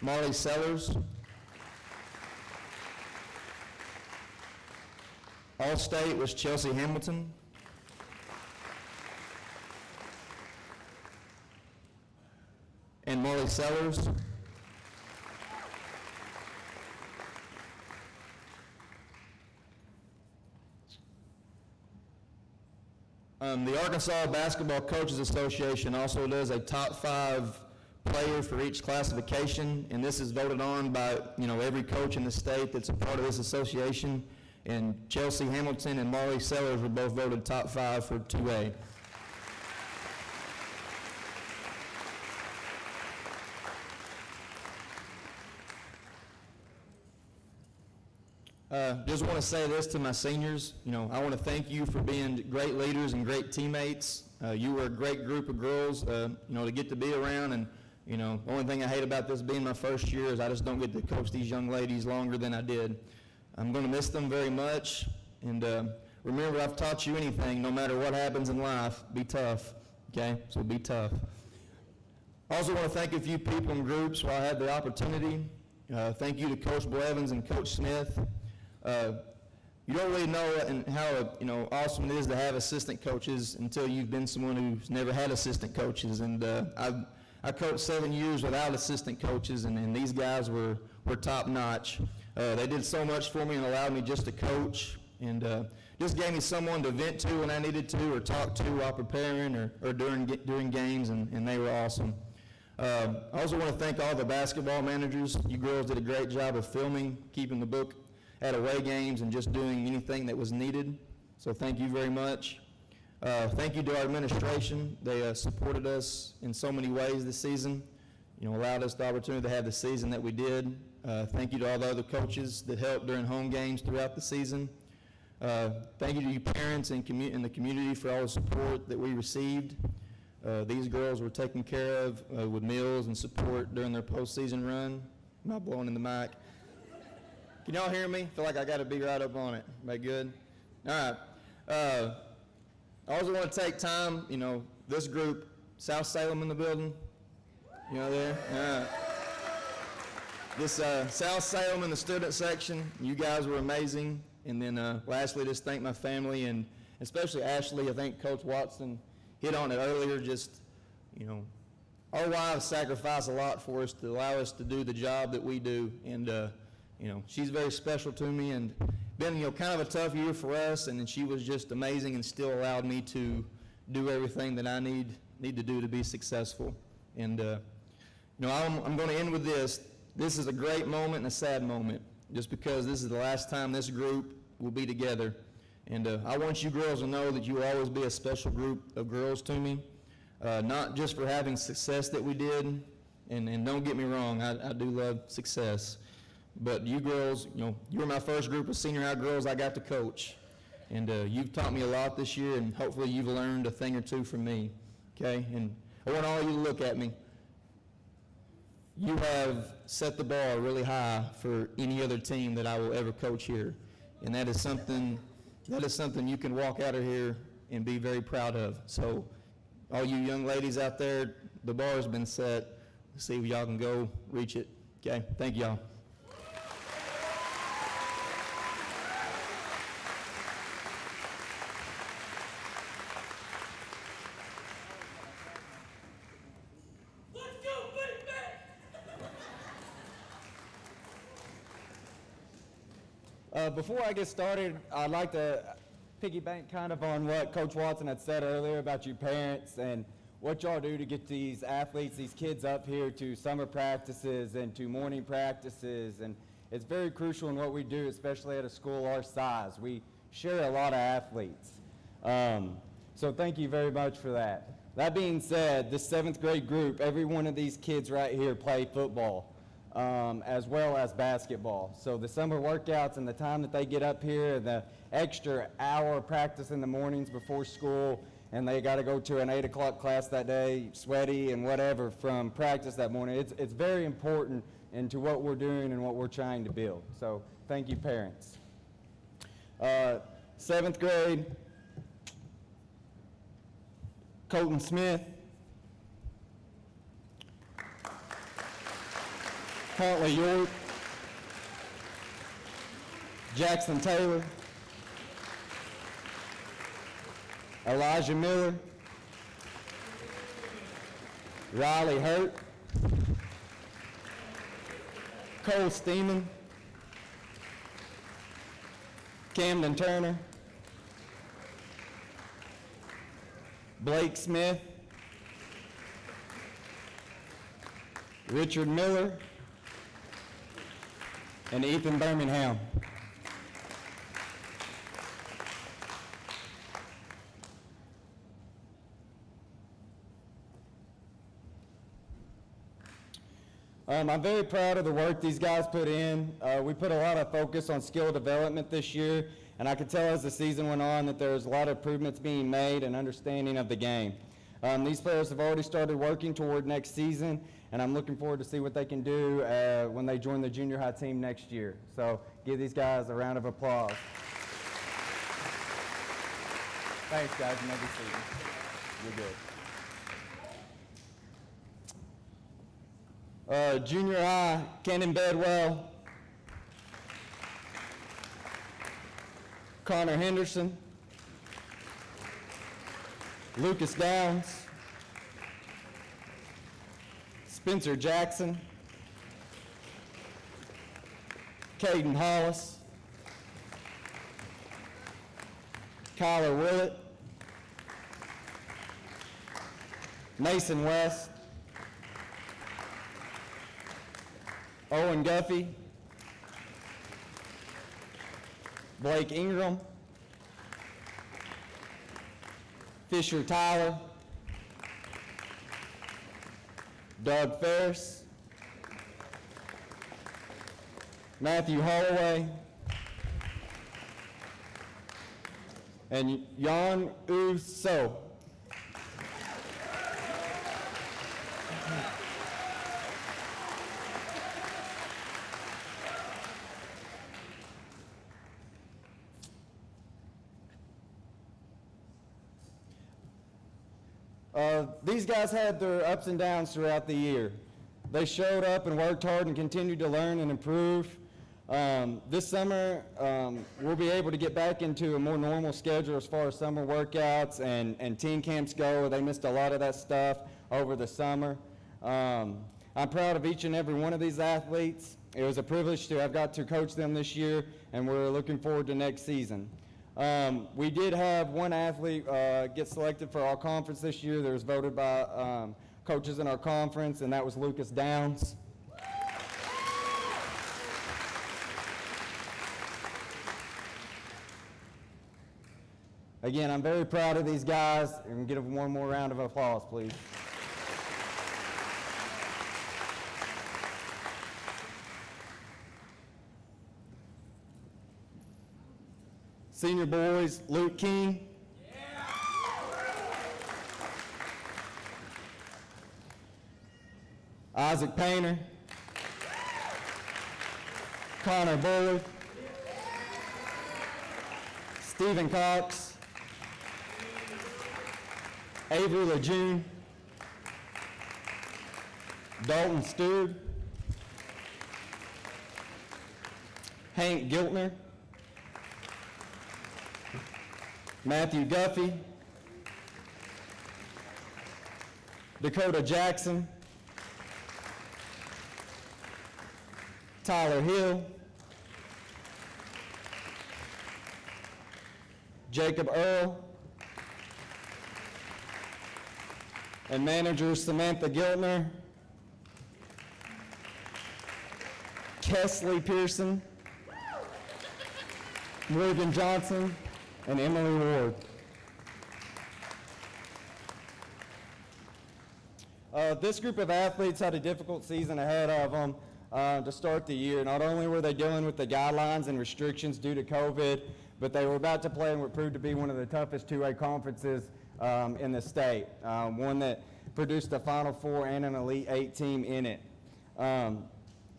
[SPEAKER 7] Marley Sellers. All-state was Chelsea Hamilton. And Marley Sellers. The Arkansas Basketball Coaches Association also does a top 5 player for each classification, and this is voted on by every coach in the state that's a part of this association. And Chelsea Hamilton and Marley Sellers were both voted top 5 for 2A. Just want to say this to my seniors. I want to thank you for being great leaders and great teammates. You were a great group of girls, to get to be around. And, the only thing I hate about this being my first year is I just don't get to coach these young ladies longer than I did. I'm going to miss them very much. And remember, I've taught you anything, no matter what happens in life, be tough. Okay? So be tough. I also want to thank a few people and groups while I had the opportunity. Thank you to Coach Blevins and Coach Smith. You don't really know how awesome it is to have assistant coaches until you've been someone who's never had assistant coaches. And I coached 7 years without assistant coaches, and these guys were top notch. They did so much for me and allowed me just to coach, and just gave me someone to vent to when I needed to, or talk to while preparing or during games, and they were awesome. I also want to thank all the basketball managers. You girls did a great job of filming, keeping the book at away games, and just doing anything that was needed. So thank you very much. Thank you to our administration. They supported us in so many ways this season. allowed us the opportunity to have the season that we did. Thank you to all the other coaches that helped during home games throughout the season. Thank you to you parents and the community for all the support that we received. These girls were taken care of with meals and support during their postseason run. I'm not blowing in the mic. Can y'all hear me? I feel like I got to be right up on it. Everybody good? All right. I also want to take time, this group, South Salem in the building. There? All right. This South Salem in the student section, you guys were amazing. And then lastly, just thank my family and especially Ashley. I think Coach Watson hit on it earlier. Just, our wives sacrifice a lot for us to allow us to do the job that we do. And, she's very special to me and been, kind of a tough year for us. And then she was just amazing and still allowed me to do everything that I need to do to be successful. And, I'm going to end with this. This is a great moment and a sad moment, just because this is the last time this group will be together. And I want you girls to know that you will always be a special group of girls to me, not just for having success that we did, and don't get me wrong, I do love success, but you girls, you were my first group of senior high girls I got to coach, and you've taught me a lot this year, and hopefully you've learned a thing or two from me, okay? And I want all of you to look at me. You have set the bar really high for any other team that I will ever coach here. And that is something you can walk out of here and be very proud of. So all you young ladies out there, the bar has been set. Let's see if y'all can go reach it. Okay, thank y'all.
[SPEAKER 8] Before I get started, I'd like to piggyback kind of on what Coach Watson had said earlier about you parents and what y'all do to get these athletes, these kids up here to summer practices and to morning practices. And it's very crucial in what we do, especially at a school our size. We share a lot of athletes. So thank you very much for that. That being said, this 7th grade group, every one of these kids right here play football. As well as basketball. So the summer workouts and the time that they get up here, the extra hour practice in the mornings before school, and they got to go to an 8 o'clock class that day, sweaty and whatever from practice that morning. It's very important into what we're doing and what we're trying to build. So thank you, parents. 7th grade, Colton Smith, Huntley York, Jackson Taylor, Elijah Miller, Riley Hurt, Cole Steeman, Camden Turner, Blake Smith, Richard Miller, and Ethan Birmingham. I'm very proud of the work these guys put in. We put a lot of focus on skill development this year, and I could tell as the season went on that there's a lot of improvements being made and understanding of the game. These players have already started working toward next season, and I'm looking forward to see what they can do when they join the junior high team next year. So give these guys a round of applause. Thanks, guys. You may be seated. You're good. Junior high, Cannon Bedwell, Connor Henderson, Lucas Downs, Spencer Jackson, Caden Hollis, Kyler Willett, Mason West, Owen Guffey, Blake Ingram, Fisher Tyler, Doug Ferris, Matthew Holloway, and Jan U. So. These guys had their ups and downs throughout the year. They showed up and worked hard and continued to learn and improve. This summer, we'll be able to get back into a more normal schedule as far as summer workouts and team camps go. They missed a lot of that stuff over the summer. I'm proud of each and every one of these athletes. It was a privilege to have got to coach them this year, and we're looking forward to next season. We did have one athlete get selected for our conference this year that was voted by coaches in our conference, and that was Lucas Downs. Again, I'm very proud of these guys, and give them one more round of applause, please. Senior boys, Luke King. Isaac Painter. Connor Bullard. Stephen Cox. Avery Lejeune. Dalton Stewart. Hank Giltner. Matthew Guffey, Dakota Jackson, Tyler Hill, Jacob Earl, and manager Samantha Giltner, Kesley Pearson, Morgan Johnson, and Emily Ward. This group of athletes had a difficult season ahead of them to start the year. Not only were they dealing with the guidelines and restrictions due to COVID, but they were about to play in what proved to be one of the toughest 2A conferences in the state, one that produced a Final Four and an Elite Eight team in it.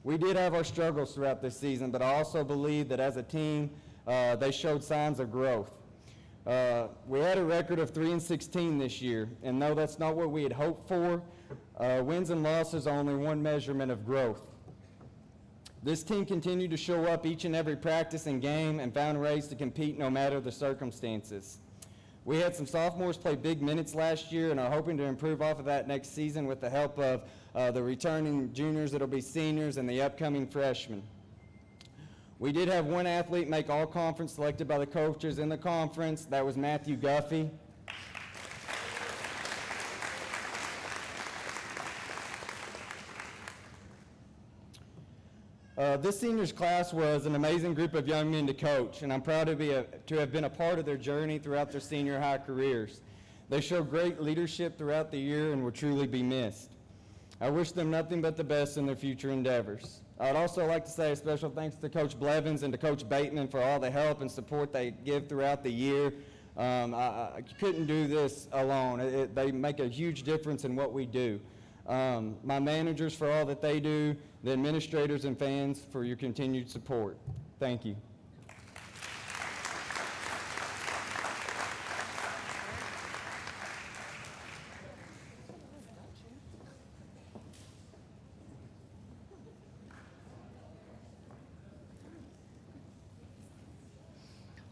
[SPEAKER 8] We did have our struggles throughout this season, but I also believe that as a team, they showed signs of growth. We had a record of 3-16 this year, and though that's not what we had hoped for, wins and losses are only one measurement of growth. This team continued to show up each and every practice and game and found ways to compete no matter the circumstances. We had some sophomores play big minutes last year and are hoping to improve off of that next season with the help of the returning juniors that'll be seniors and the upcoming freshmen. We did have one athlete make all-conference selected by the coaches in the conference. That was Matthew Guffey. This seniors class was an amazing group of young men to coach, and I'm proud to have been a part of their journey throughout their senior high careers. They showed great leadership throughout the year and will truly be missed. I wish them nothing but the best in their future endeavors. I'd also like to say a special thanks to Coach Blevins and to Coach Bateman for all the help and support they give throughout the year. I couldn't do this alone. They make a huge difference in what we do. My managers for all that they do, the administrators and fans for your continued support. Thank you.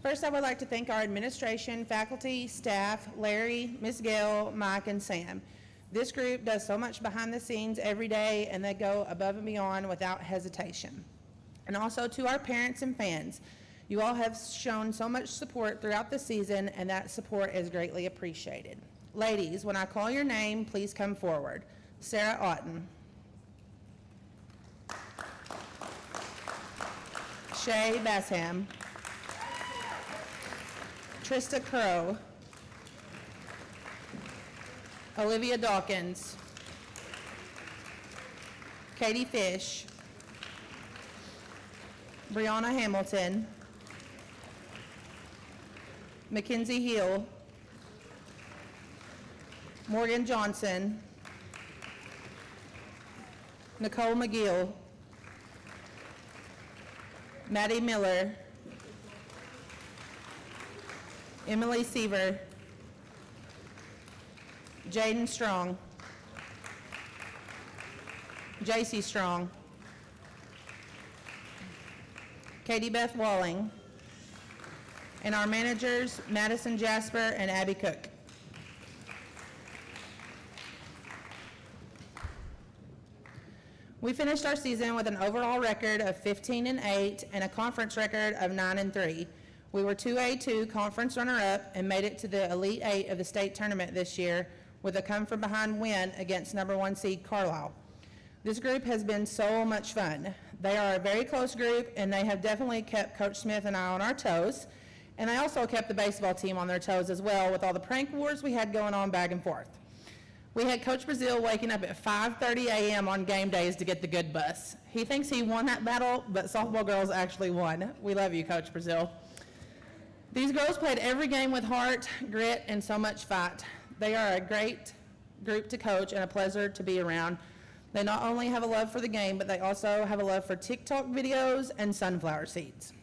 [SPEAKER 2] First, I would like to thank our administration, faculty, staff, Larry, Ms. Gail, Mike, and Sam. This group does so much behind the scenes every day, and they go above and beyond without hesitation. And also to our parents and fans, you all have shown so much support throughout the season, and that support is greatly appreciated. Ladies, when I call your name, please come forward. Sarah Otten. Shay Basham. Trista Crow. Olivia Dawkins. Katie Fish, Brianna Hamilton, Mackenzie Hill, Morgan Johnson, Nicole McGill, Maddie Miller, Emily Seaver, Jaden Strong, JC Strong, Katie Beth Walling, and our managers, Madison Jasper and Abby Cook. We finished our season with an overall record of 15-8 and a conference record of 9-3. We were 2A2 conference runner-up and made it to the Elite Eight of the state tournament this year with a come-from-behind win against number 1 seed Carlisle. This group has been so much fun. They are a very close group, and they have definitely kept Coach Smith and I on our toes. And they also kept the baseball team on their toes as well with all the prank wars we had going on back and forth. We had Coach Brazil waking up at 5:30 a.m. on game days to get the good bus. He thinks he won that battle, but softball girls actually won. We love you, Coach Brazil. These girls played every game with heart, grit, and so much fight. They are a great group to coach and a pleasure to be around. They not only have a love for the game, but they also have a love for TikTok videos and sunflower seeds.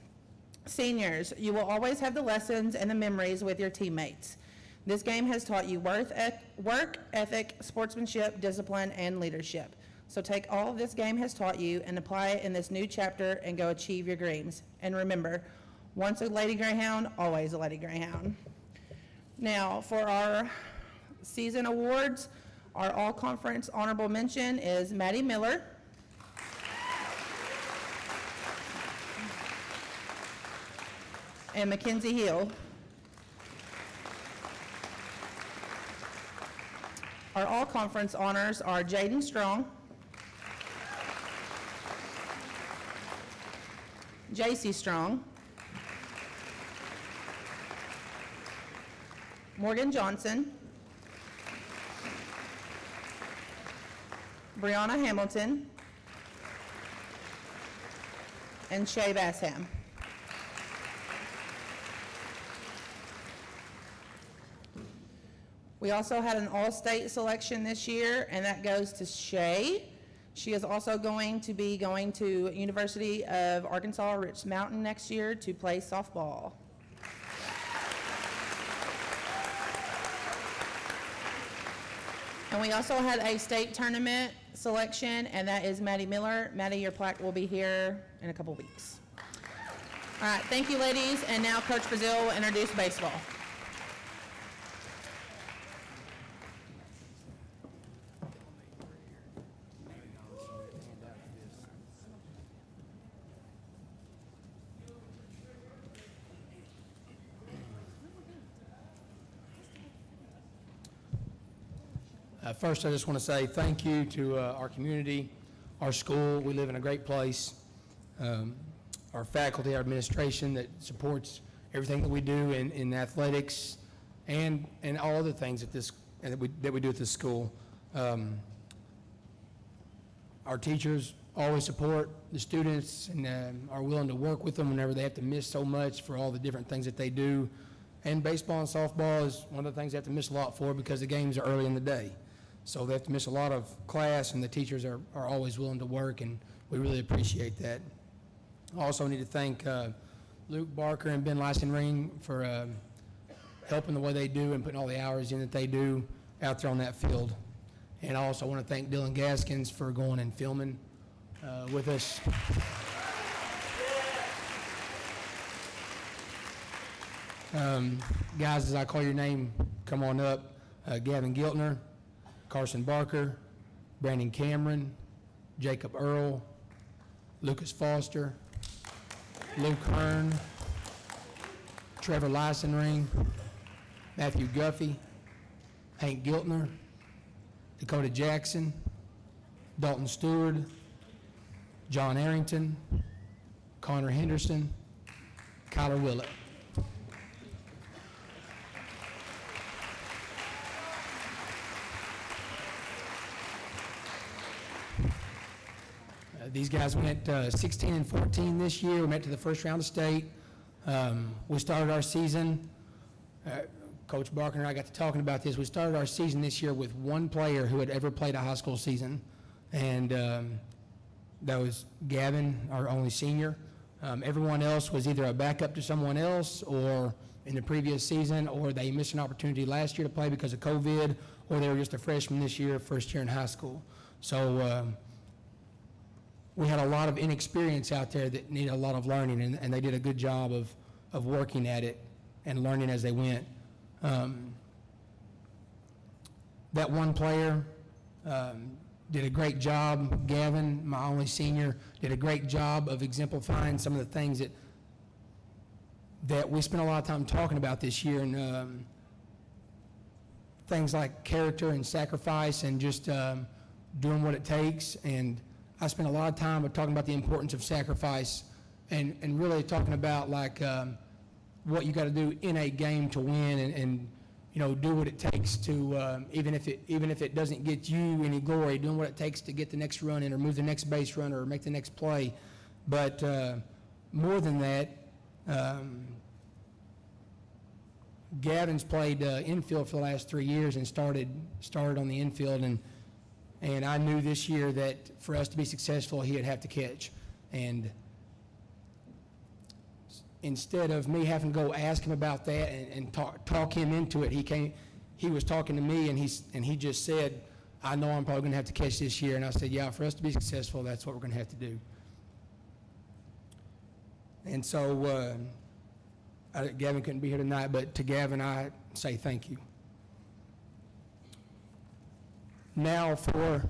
[SPEAKER 2] Seniors, you will always have the lessons and the memories with your teammates. This game has taught you work ethic, sportsmanship, discipline, and leadership. So take all this game has taught you and apply it in this new chapter and go achieve your dreams. And remember, once a Lady Greyhound, always a Lady Greyhound. Now, for our season awards, our all-conference honorable mention is Maddie Miller, and Mackenzie Hill. Our all-conference honors are Jaden Strong, JC Strong, Morgan Johnson, Brianna Hamilton, and Shay Bassham. We also had an all-state selection this year, and that goes to Shay. She is also going to be going to University of Arkansas Rich Mountain next year to play softball. And we also had a state tournament selection, and that is Maddie Miller. Maddie, your plaque will be here in a couple weeks. All right, thank you, ladies. And now Coach Brazil will introduce baseball.
[SPEAKER 9] First, I just want to say thank you to our community, our school. We live in a great place. Our faculty, our administration that supports everything that we do in athletics and all other things that we do at this school. Our teachers always support the students and are willing to work with them whenever they have to miss so much for all the different things that they do. And baseball and softball is one of the things they have to miss a lot for because the games are early in the day. So they have to miss a lot of class, and the teachers are always willing to work, and we really appreciate that. I also need to thank Luke Barker and Ben Lysenring for helping the way they do and putting all the hours in that they do out there on that field. And I also want to thank Dylan Gaskins for going and filming with us. Guys, as I call your name, come on up. Gavin Giltner, Carson Barker, Brandon Cameron, Jacob Earl, Lucas Foster, Luke Hearn, Trevor Lysenring, Matthew Guffey, Hank Giltner, Dakota Jackson, Dalton Stewart, John Arrington, Connor Henderson, Kyler Willett. These guys went 16-14 this year. We went to the first round of state. We started our season, Coach Barker and I got to talking about this. We started our season this year with one player who had ever played a high school season, and that was Gavin, our only senior. Everyone else was either a backup to someone else or in the previous season, or they missed an opportunity last year to play because of COVID, or they were just a freshman this year, first year in high school. So we had a lot of inexperience out there that needed a lot of learning, and they did a good job of working at it and learning as they went. That one player did a great job. Gavin, my only senior, did a great job of exemplifying some of the things that we spent a lot of time talking about this year, and things like character and sacrifice and just doing what it takes. And I spent a lot of time talking about the importance of sacrifice and really talking about like what you got to do in a game to win, and you know, do what it takes to even if it doesn't get you any glory, doing what it takes to get the next run in or move the next base runner or make the next play. But more than that, Gavin's played infield for the last 3 years and started on the infield, and I knew this year that for us to be successful, he'd have to catch. And instead of me having to go ask him about that and talk him into it, he was talking to me, and he just said, I know I'm probably going to have to catch this year. And I said, yeah, for us to be successful, that's what we're going to have to do. And so Gavin couldn't be here tonight, but to Gavin, I say thank you. Now for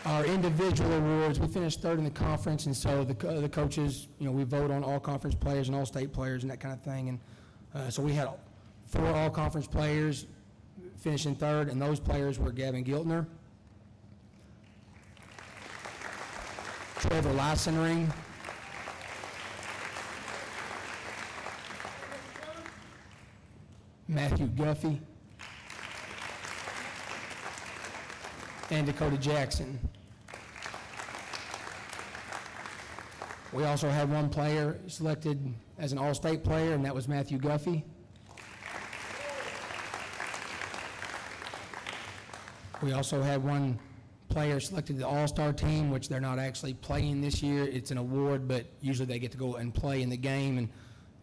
[SPEAKER 9] our individual awards. We finished third in the conference, and so the coaches, you know, we vote on all conference players and all state players and that kind of thing. And so we had 4 all-conference players finishing third, and those players were Gavin Giltner, Trevor Lysenring, Matthew Guffey, and Dakota Jackson. We also had one player selected as an all-state player, and that was Matthew Guffey. We also had one player selected to the all-star team, which they're not actually playing this year. It's an award, but usually they get to go and play in the game,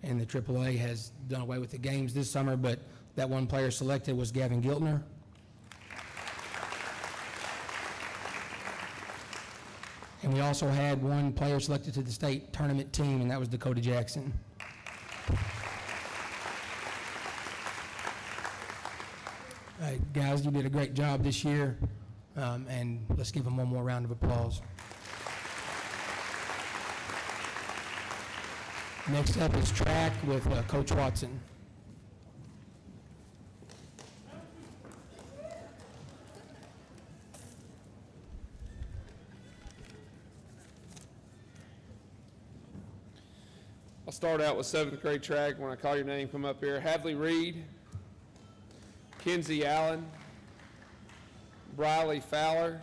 [SPEAKER 9] and the AAA has done away with the games this summer, but that one player selected was Gavin Giltner. And we also had one player selected to the state tournament team, and that was Dakota Jackson. Guys, you did a great job this year, and let's give them one more round of applause. Next up is track with Coach Watson.
[SPEAKER 4] I'll start out with 7th grade track. When I call your name, come up here. Hadley Reed, Kenzie Allen, Briley Fowler,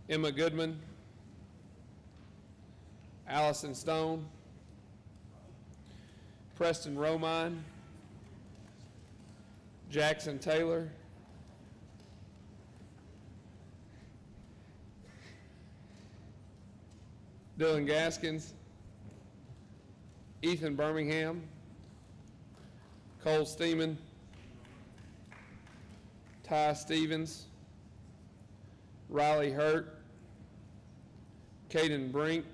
[SPEAKER 4] Emma Goodman, Allison Stone, Preston Romine, Jackson Taylor, Dylan Gaskins, Ethan Birmingham, Cole Steeman, Ty Stevens, Riley Hurt, Caden Brink,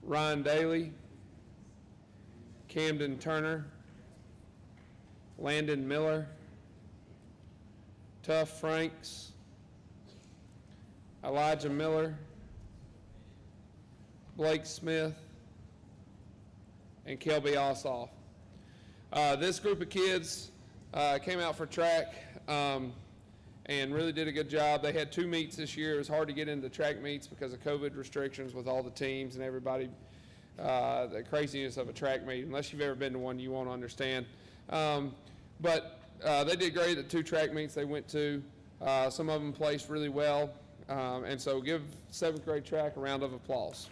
[SPEAKER 4] Ryan Daly, Camden Turner, Landon Miller, Tuff Franks, Elijah Miller, Blake Smith, and Kelby Ossoff. This group of kids came out for track and really did a good job. They had 2 meets this year. It was hard to get into track meets because of COVID restrictions with all the teams and everybody, the craziness of a track meet. Unless you've ever been to one, you won't understand. But they did great at 2 track meets they went to. Some of them placed really well. And so give 7th grade track a round of applause.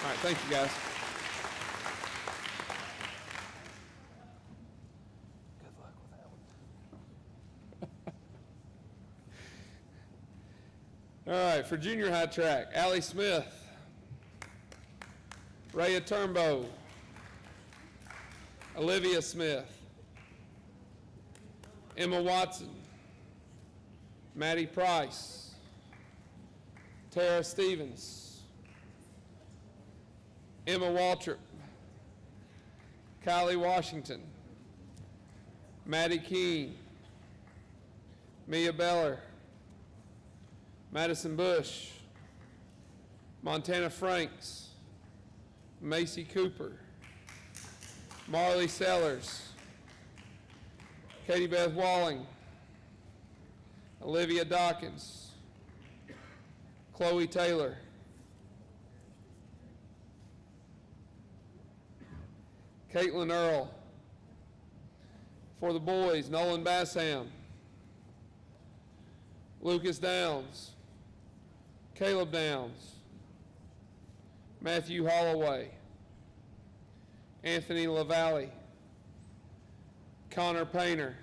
[SPEAKER 4] All right, thank you, guys. All right, for junior high track, Allie Smith, Rhea Turnbow, Olivia Smith, Emma Watson, Maddie Price, Tara Stevens, Emma Waltrip, Kylie Washington, Maddie Keene, Mia Beller, Madison Bush, Montana Franks, Macy Cooper, Marley Sellers, Katie Beth Walling, Olivia Dawkins, Chloe Taylor, Caitlin Earl. For the boys, Nolan Bassham, Lucas Downs, Caleb Downs, Matthew Holloway, Anthony LaValle, Connor Painter,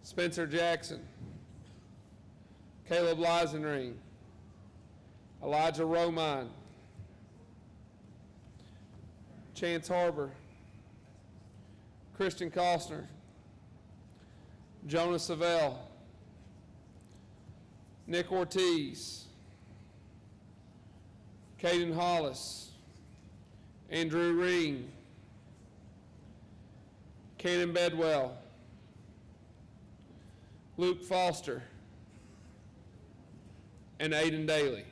[SPEAKER 4] Spencer Jackson, Caleb Leisenring, Elijah Romine, Chance Harbor, Christian Costner, Jonah Savell, Nick Ortiz, Caden Hollis, Andrew Reen, Cannon Bedwell, Luke Foster, and Aiden Daly.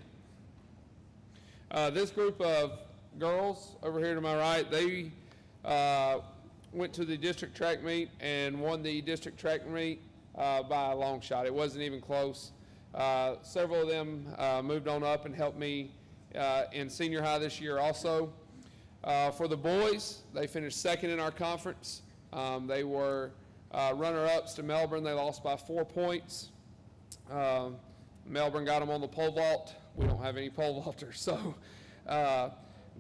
[SPEAKER 4] This group of girls over here to my right, they went to the district track meet and won the district track meet by a long shot. It wasn't even close. Several of them moved on up and helped me in senior high this year also. For the boys, they finished second in our conference. They were runner-ups to Melbourne. They lost by 4 points. Melbourne got them on the pole vault. We don't have any pole vaulters, so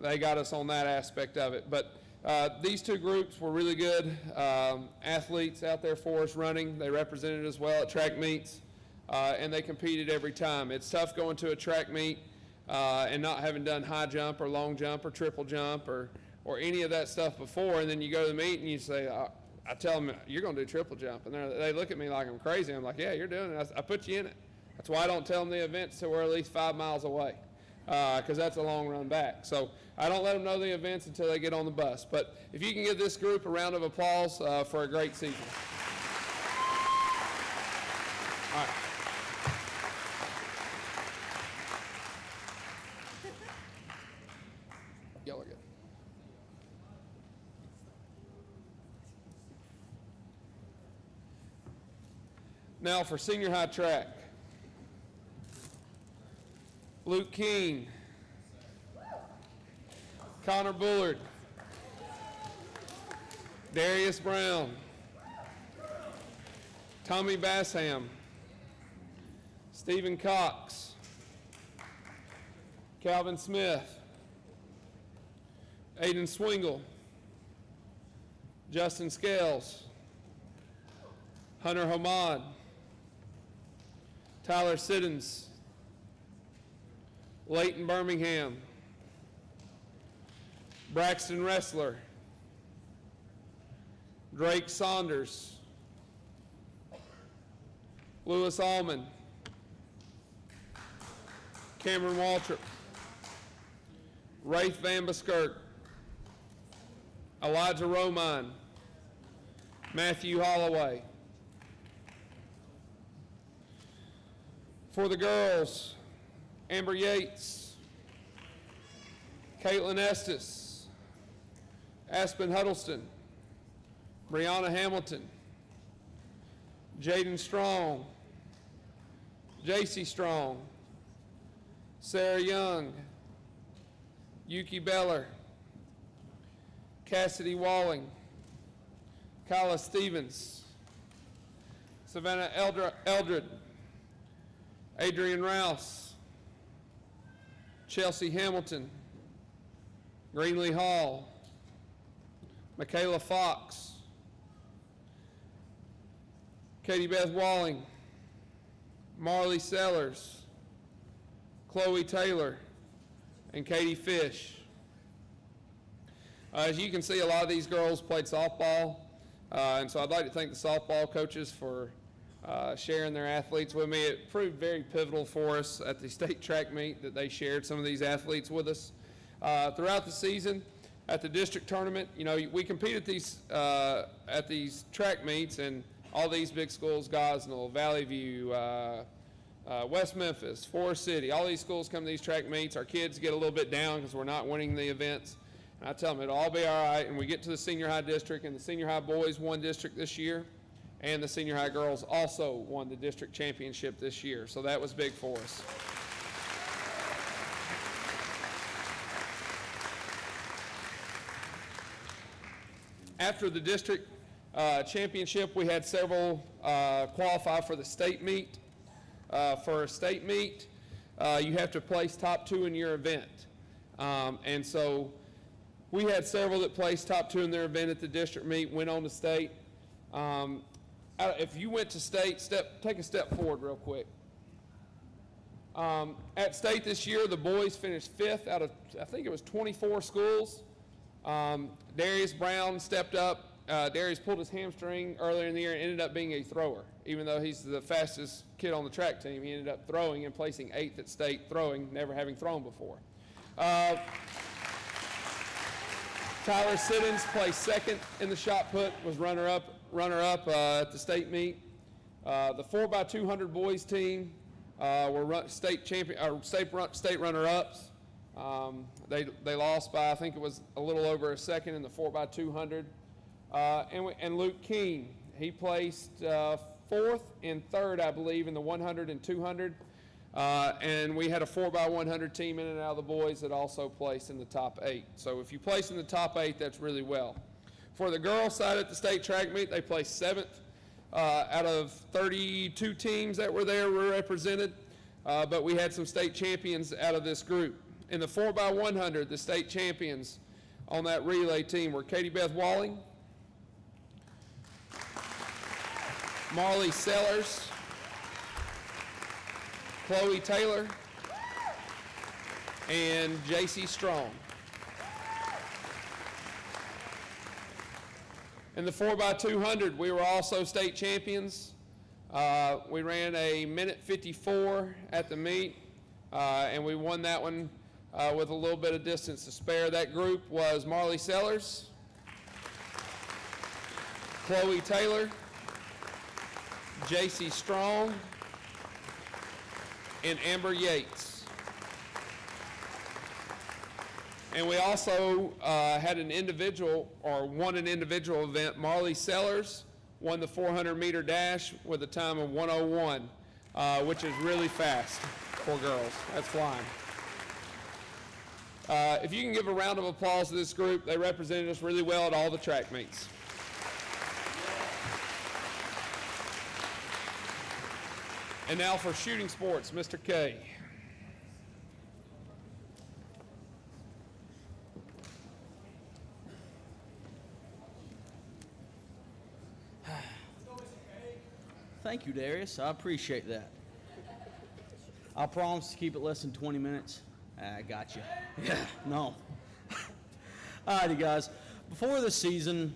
[SPEAKER 4] they got us on that aspect of it. But these 2 groups were really good athletes out there for us running. They represented us well at track meets, and they competed every time. It's tough going to a track meet and not having done high jump or long jump or triple jump or any of that stuff before, and then you go to the meet and you say, I tell them, you're going to do triple jump, and they look at me like I'm crazy. I'm like, yeah, you're doing it. I put you in it. That's why I don't tell them the events till we're at least 5 miles away, because that's a long run back. So I don't let them know the events until they get on the bus. But if you can give this group a round of applause for a great season. All right. Y'all are good. Now for senior high track. Luke Keene, Connor Bullard, Darius Brown, Tommy Bassham, Stephen Cox, Calvin Smith, Aiden Swingle, Justin Scales, Hunter Hamad, Tyler Siddons, Leighton Birmingham, Braxton Ressler, Drake Saunders, Lewis Allman, Cameron Waltrip, Rafe Van Buskirk, Elijah Romine, Matthew Holloway. For the girls, Amber Yates, Caitlin Estes, Aspen Huddleston, Brianna Hamilton, Jaden Strong, JC Strong, Sarah Young, Yuki Beller, Cassidy Walling, Kyla Stevens, Savannah Eldred, Adrian Rouse, Chelsea Hamilton, Greenlee Hall, Michaela Fox, Katie Beth Walling, Marley Sellers, Chloe Taylor, and Katie Fish. As you can see, a lot of these girls played softball, and so I'd like to thank the softball coaches for sharing their athletes with me. It proved very pivotal for us at the state track meet that they shared some of these athletes with us. Throughout the season, at the district tournament, you know, we compete at these track meets, and all these big schools, Gosnell, Valley View, West Memphis, Forest City, all these schools come to these track meets. Our kids get a little bit down because we're not winning the events. And I tell them it'll all be all right, and we get to the senior high district, and the senior high boys won district this year, and the senior high girls also won the district championship this year. So that was big for us. After the district championship, we had several qualify for the state meet. For a state meet, you have to place top 2 in your event. And so we had several that placed top 2 in their event at the district meet, went on to state. If you went to state, take a step forward real quick. At state this year, the boys finished 5th out of, I think it was 24 schools. Darius Brown stepped up. Darius pulled his hamstring earlier in the year and ended up being a thrower. Even though he's the fastest kid on the track team, he ended up throwing and placing 8th at state throwing, never having thrown before. Tyler Siddons placed 2nd in the shot put, was runner-up at the state meet. The 4x200 boys team were state runner-ups. They lost by, I think it was a little over a second in the 4x200. And Luke Keene, he placed 4th and 3rd, I believe, in the 100 and 200. And we had a 4x100 team in and out of the boys that also placed in the top 8. So if you place in the top 8, that's really well. For the girls' side at the state track meet, they placed 7th out of 32 teams that were there were represented. But we had some state champions out of this group. In the 4x100, the state champions on that relay team were Katie Beth Walling, Marley Sellers, Chloe Taylor, and J.C. Strong. In the 4x200, we were also state champions. We ran a minute 54 at the meet, and we won that one with a little bit of distance to spare. That group was Marley Sellers, Chloe Taylor, J.C. Strong, and Amber Yates. And we also had an individual, or won an individual event. Marley Sellers won the 400-meter dash with a time of 1:01, which is really fast for girls. That's flying. If you can give a round of applause to this group, they represented us really well at all the track meets. And now for shooting sports, Mr. K.
[SPEAKER 10] Thank you, Darius. I appreciate that. I promise to keep it less than 20 minutes. I got you. Yeah, no. All righty, guys. Before this season,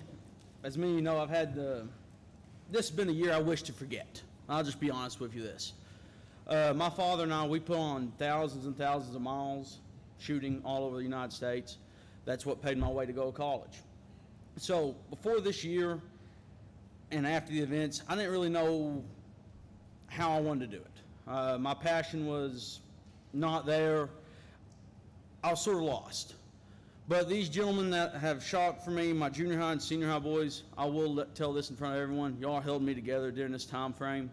[SPEAKER 10] as many of you know, I've had this has been a year I wish to forget. I'll just be honest with you this. My father and I, we put on thousands and thousands of miles shooting all over the United States. That's what paid my way to go to college. So before this year and after the events, I didn't really know how I wanted to do it. My passion was not there. I was sort of lost. But these gentlemen that have shot for me, my junior high and senior high boys, I will tell this in front of everyone, y'all held me together during this time frame.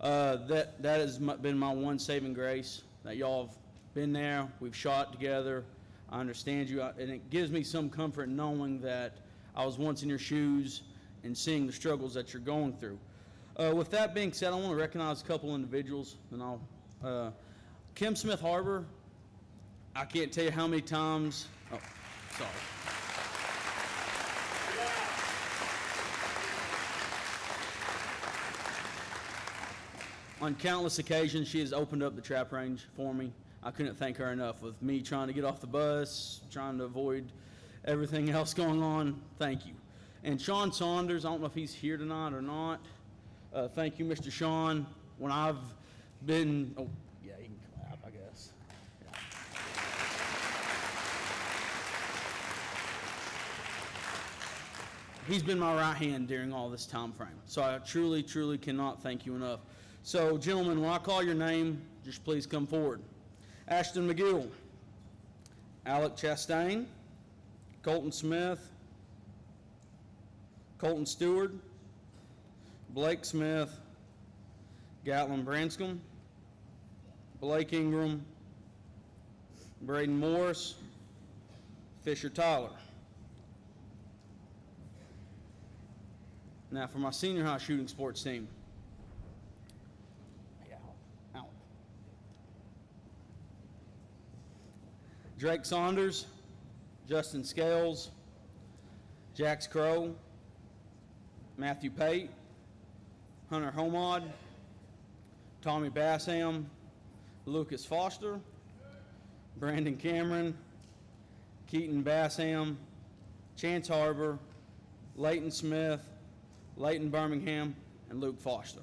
[SPEAKER 10] That has been my one saving grace, that y'all have been there, we've shot together, I understand you, and it gives me some comfort knowing that I was once in your shoes and seeing the struggles that you're going through. With that being said, I want to recognize a couple individuals, and Kim Smith Harbor, I can't tell you how many times, oh, sorry. On countless occasions, she has opened up the trap range for me. I couldn't thank her enough. With me trying to get off the bus, trying to avoid everything else going on, thank you. And Sean Saunders, I don't know if he's here tonight or not. Thank you, Mr. Sean. When I've been, oh, yeah, he can clap, I guess. Yeah. He's been my right hand during all this time frame. So I truly, truly cannot thank you enough. So, gentlemen, when I call your name, just please come forward. Ashton McGill, Alec Chastain, Colton Smith, Colton Stewart, Blake Smith, Gatlin Branscombe, Blake Ingram, Braden Morris, Fisher Tyler. Now for my senior high shooting sports team. Out. Drake Saunders, Justin Scales, Jax Crow, Matthew Pate, Hunter Homod, Tommy Bassam, Lucas Foster, Brandon Cameron, Keaton Bassam, Chance Harbor, Leighton Smith, Leighton Birmingham, and Luke Foster.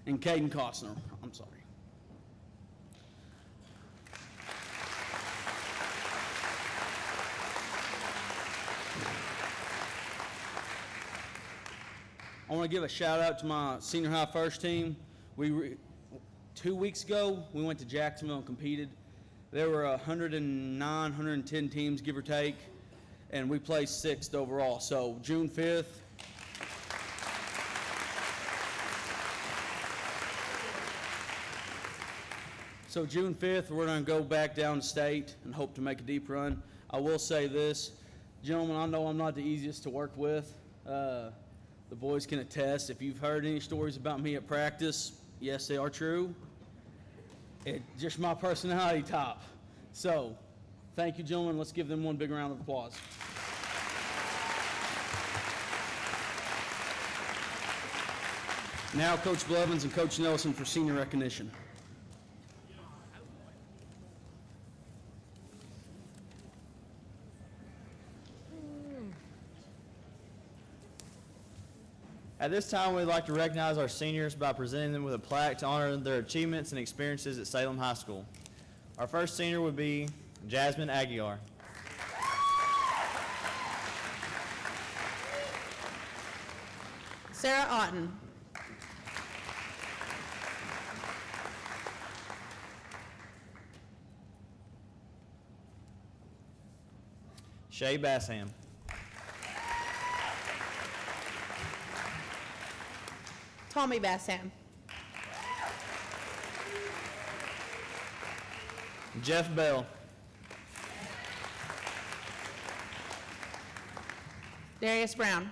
[SPEAKER 10] And Caden Costner, I'm sorry. I want to give a shout out to my senior high first team. 2 weeks ago, we went to Jacksonville and competed. There were 109, 110 teams, give or take, and we placed 6th overall. So June 5th, we're going to go back down to state and hope to make a deep run. I will say this, gentlemen, I know I'm not the easiest to work with. The boys can attest. If you've heard any stories about me at practice, yes, they are true. It's just my personality type. So, thank you, gentlemen. Let's give them one big round of applause. Now, Coach Blevins and Coach Nelson for senior recognition.
[SPEAKER 3] At this time, we'd like to recognize our seniors by presenting them with a plaque to honor their achievements and experiences at Salem High School. Our first senior would be Jasmine Aguiar.
[SPEAKER 2] Sarah Otten.
[SPEAKER 3] Shay Bassam.
[SPEAKER 2] Tommy Bassam.
[SPEAKER 3] Jeff Bell.
[SPEAKER 2] Darius Brown.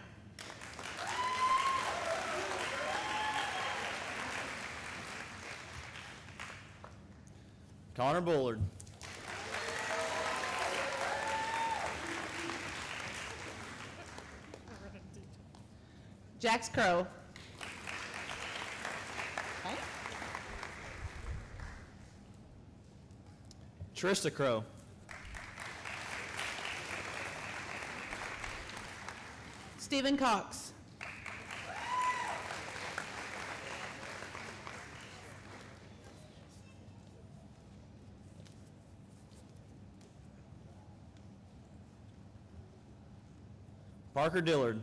[SPEAKER 3] Connor Bullard.
[SPEAKER 2] Jax Crow.
[SPEAKER 3] Trista Crow.
[SPEAKER 2] Stephen Cox.
[SPEAKER 3] Parker Dillard.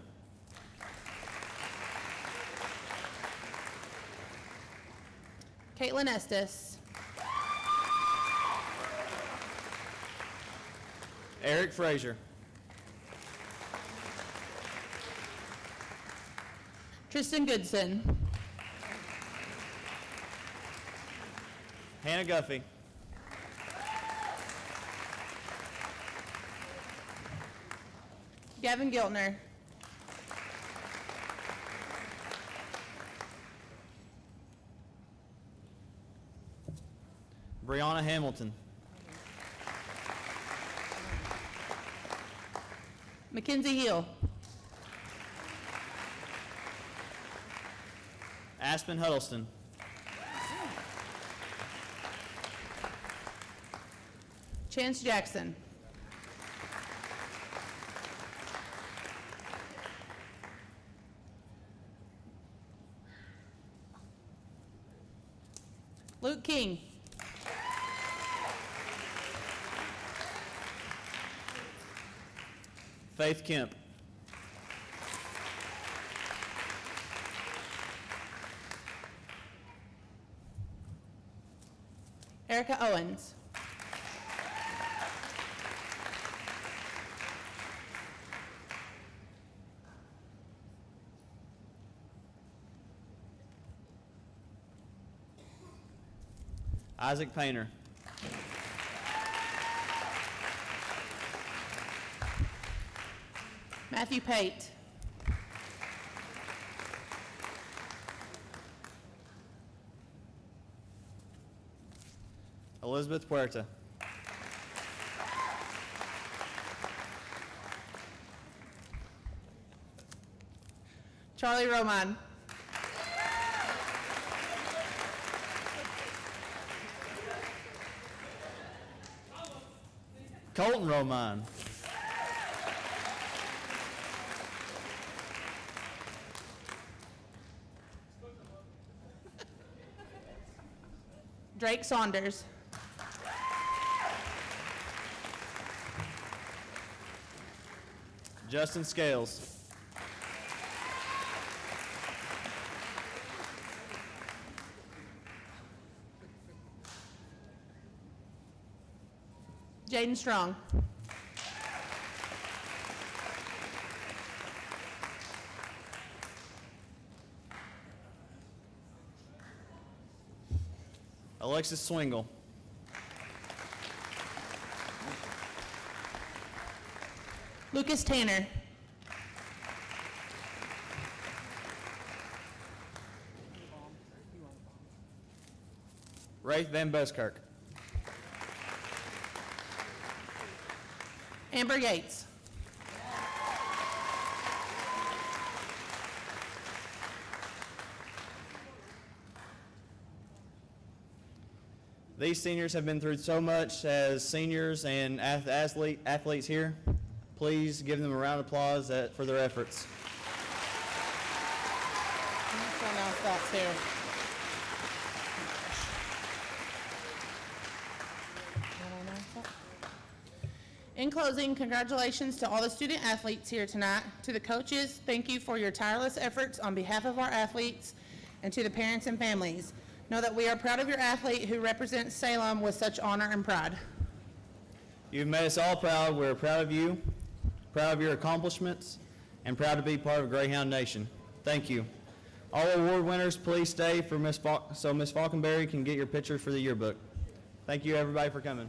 [SPEAKER 2] Caitlin Estes.
[SPEAKER 3] Eric Frazier.
[SPEAKER 2] Tristan Goodson.
[SPEAKER 3] Hannah Guffey.
[SPEAKER 2] Gavin Giltner.
[SPEAKER 3] Brianna Hamilton.
[SPEAKER 2] Mackenzie Hill.
[SPEAKER 3] Aspen Huddleston.
[SPEAKER 2] Chance Jackson. Luke King.
[SPEAKER 3] Faith Kemp.
[SPEAKER 2] Erica Owens.
[SPEAKER 3] Isaac Painter.
[SPEAKER 2] Matthew Pate.
[SPEAKER 3] Elizabeth Puerta.
[SPEAKER 2] Charlie Roman.
[SPEAKER 3] Colton Roman.
[SPEAKER 2] Drake Saunders.
[SPEAKER 3] Justin Scales.
[SPEAKER 2] Jaden Strong.
[SPEAKER 3] Alexis Swingle.
[SPEAKER 2] Lucas Tanner.
[SPEAKER 3] Rafe Van Buskirk.
[SPEAKER 2] Amber Yates.
[SPEAKER 3] These seniors have been through so much as seniors and athletes here. Please give them a round of applause for their efforts.
[SPEAKER 2] In closing, congratulations to all the student athletes here tonight. To the coaches, thank you for your tireless efforts on behalf of our athletes, and to the parents and families. Know that we are proud of your athlete who represents Salem with such honor and pride.
[SPEAKER 3] You've made us all proud. We're proud of you, proud of your accomplishments, and proud to be part of Greyhound Nation. Thank you. All award winners, please stay for so Miss Falconberry can get your picture for the yearbook. Thank you, everybody, for coming.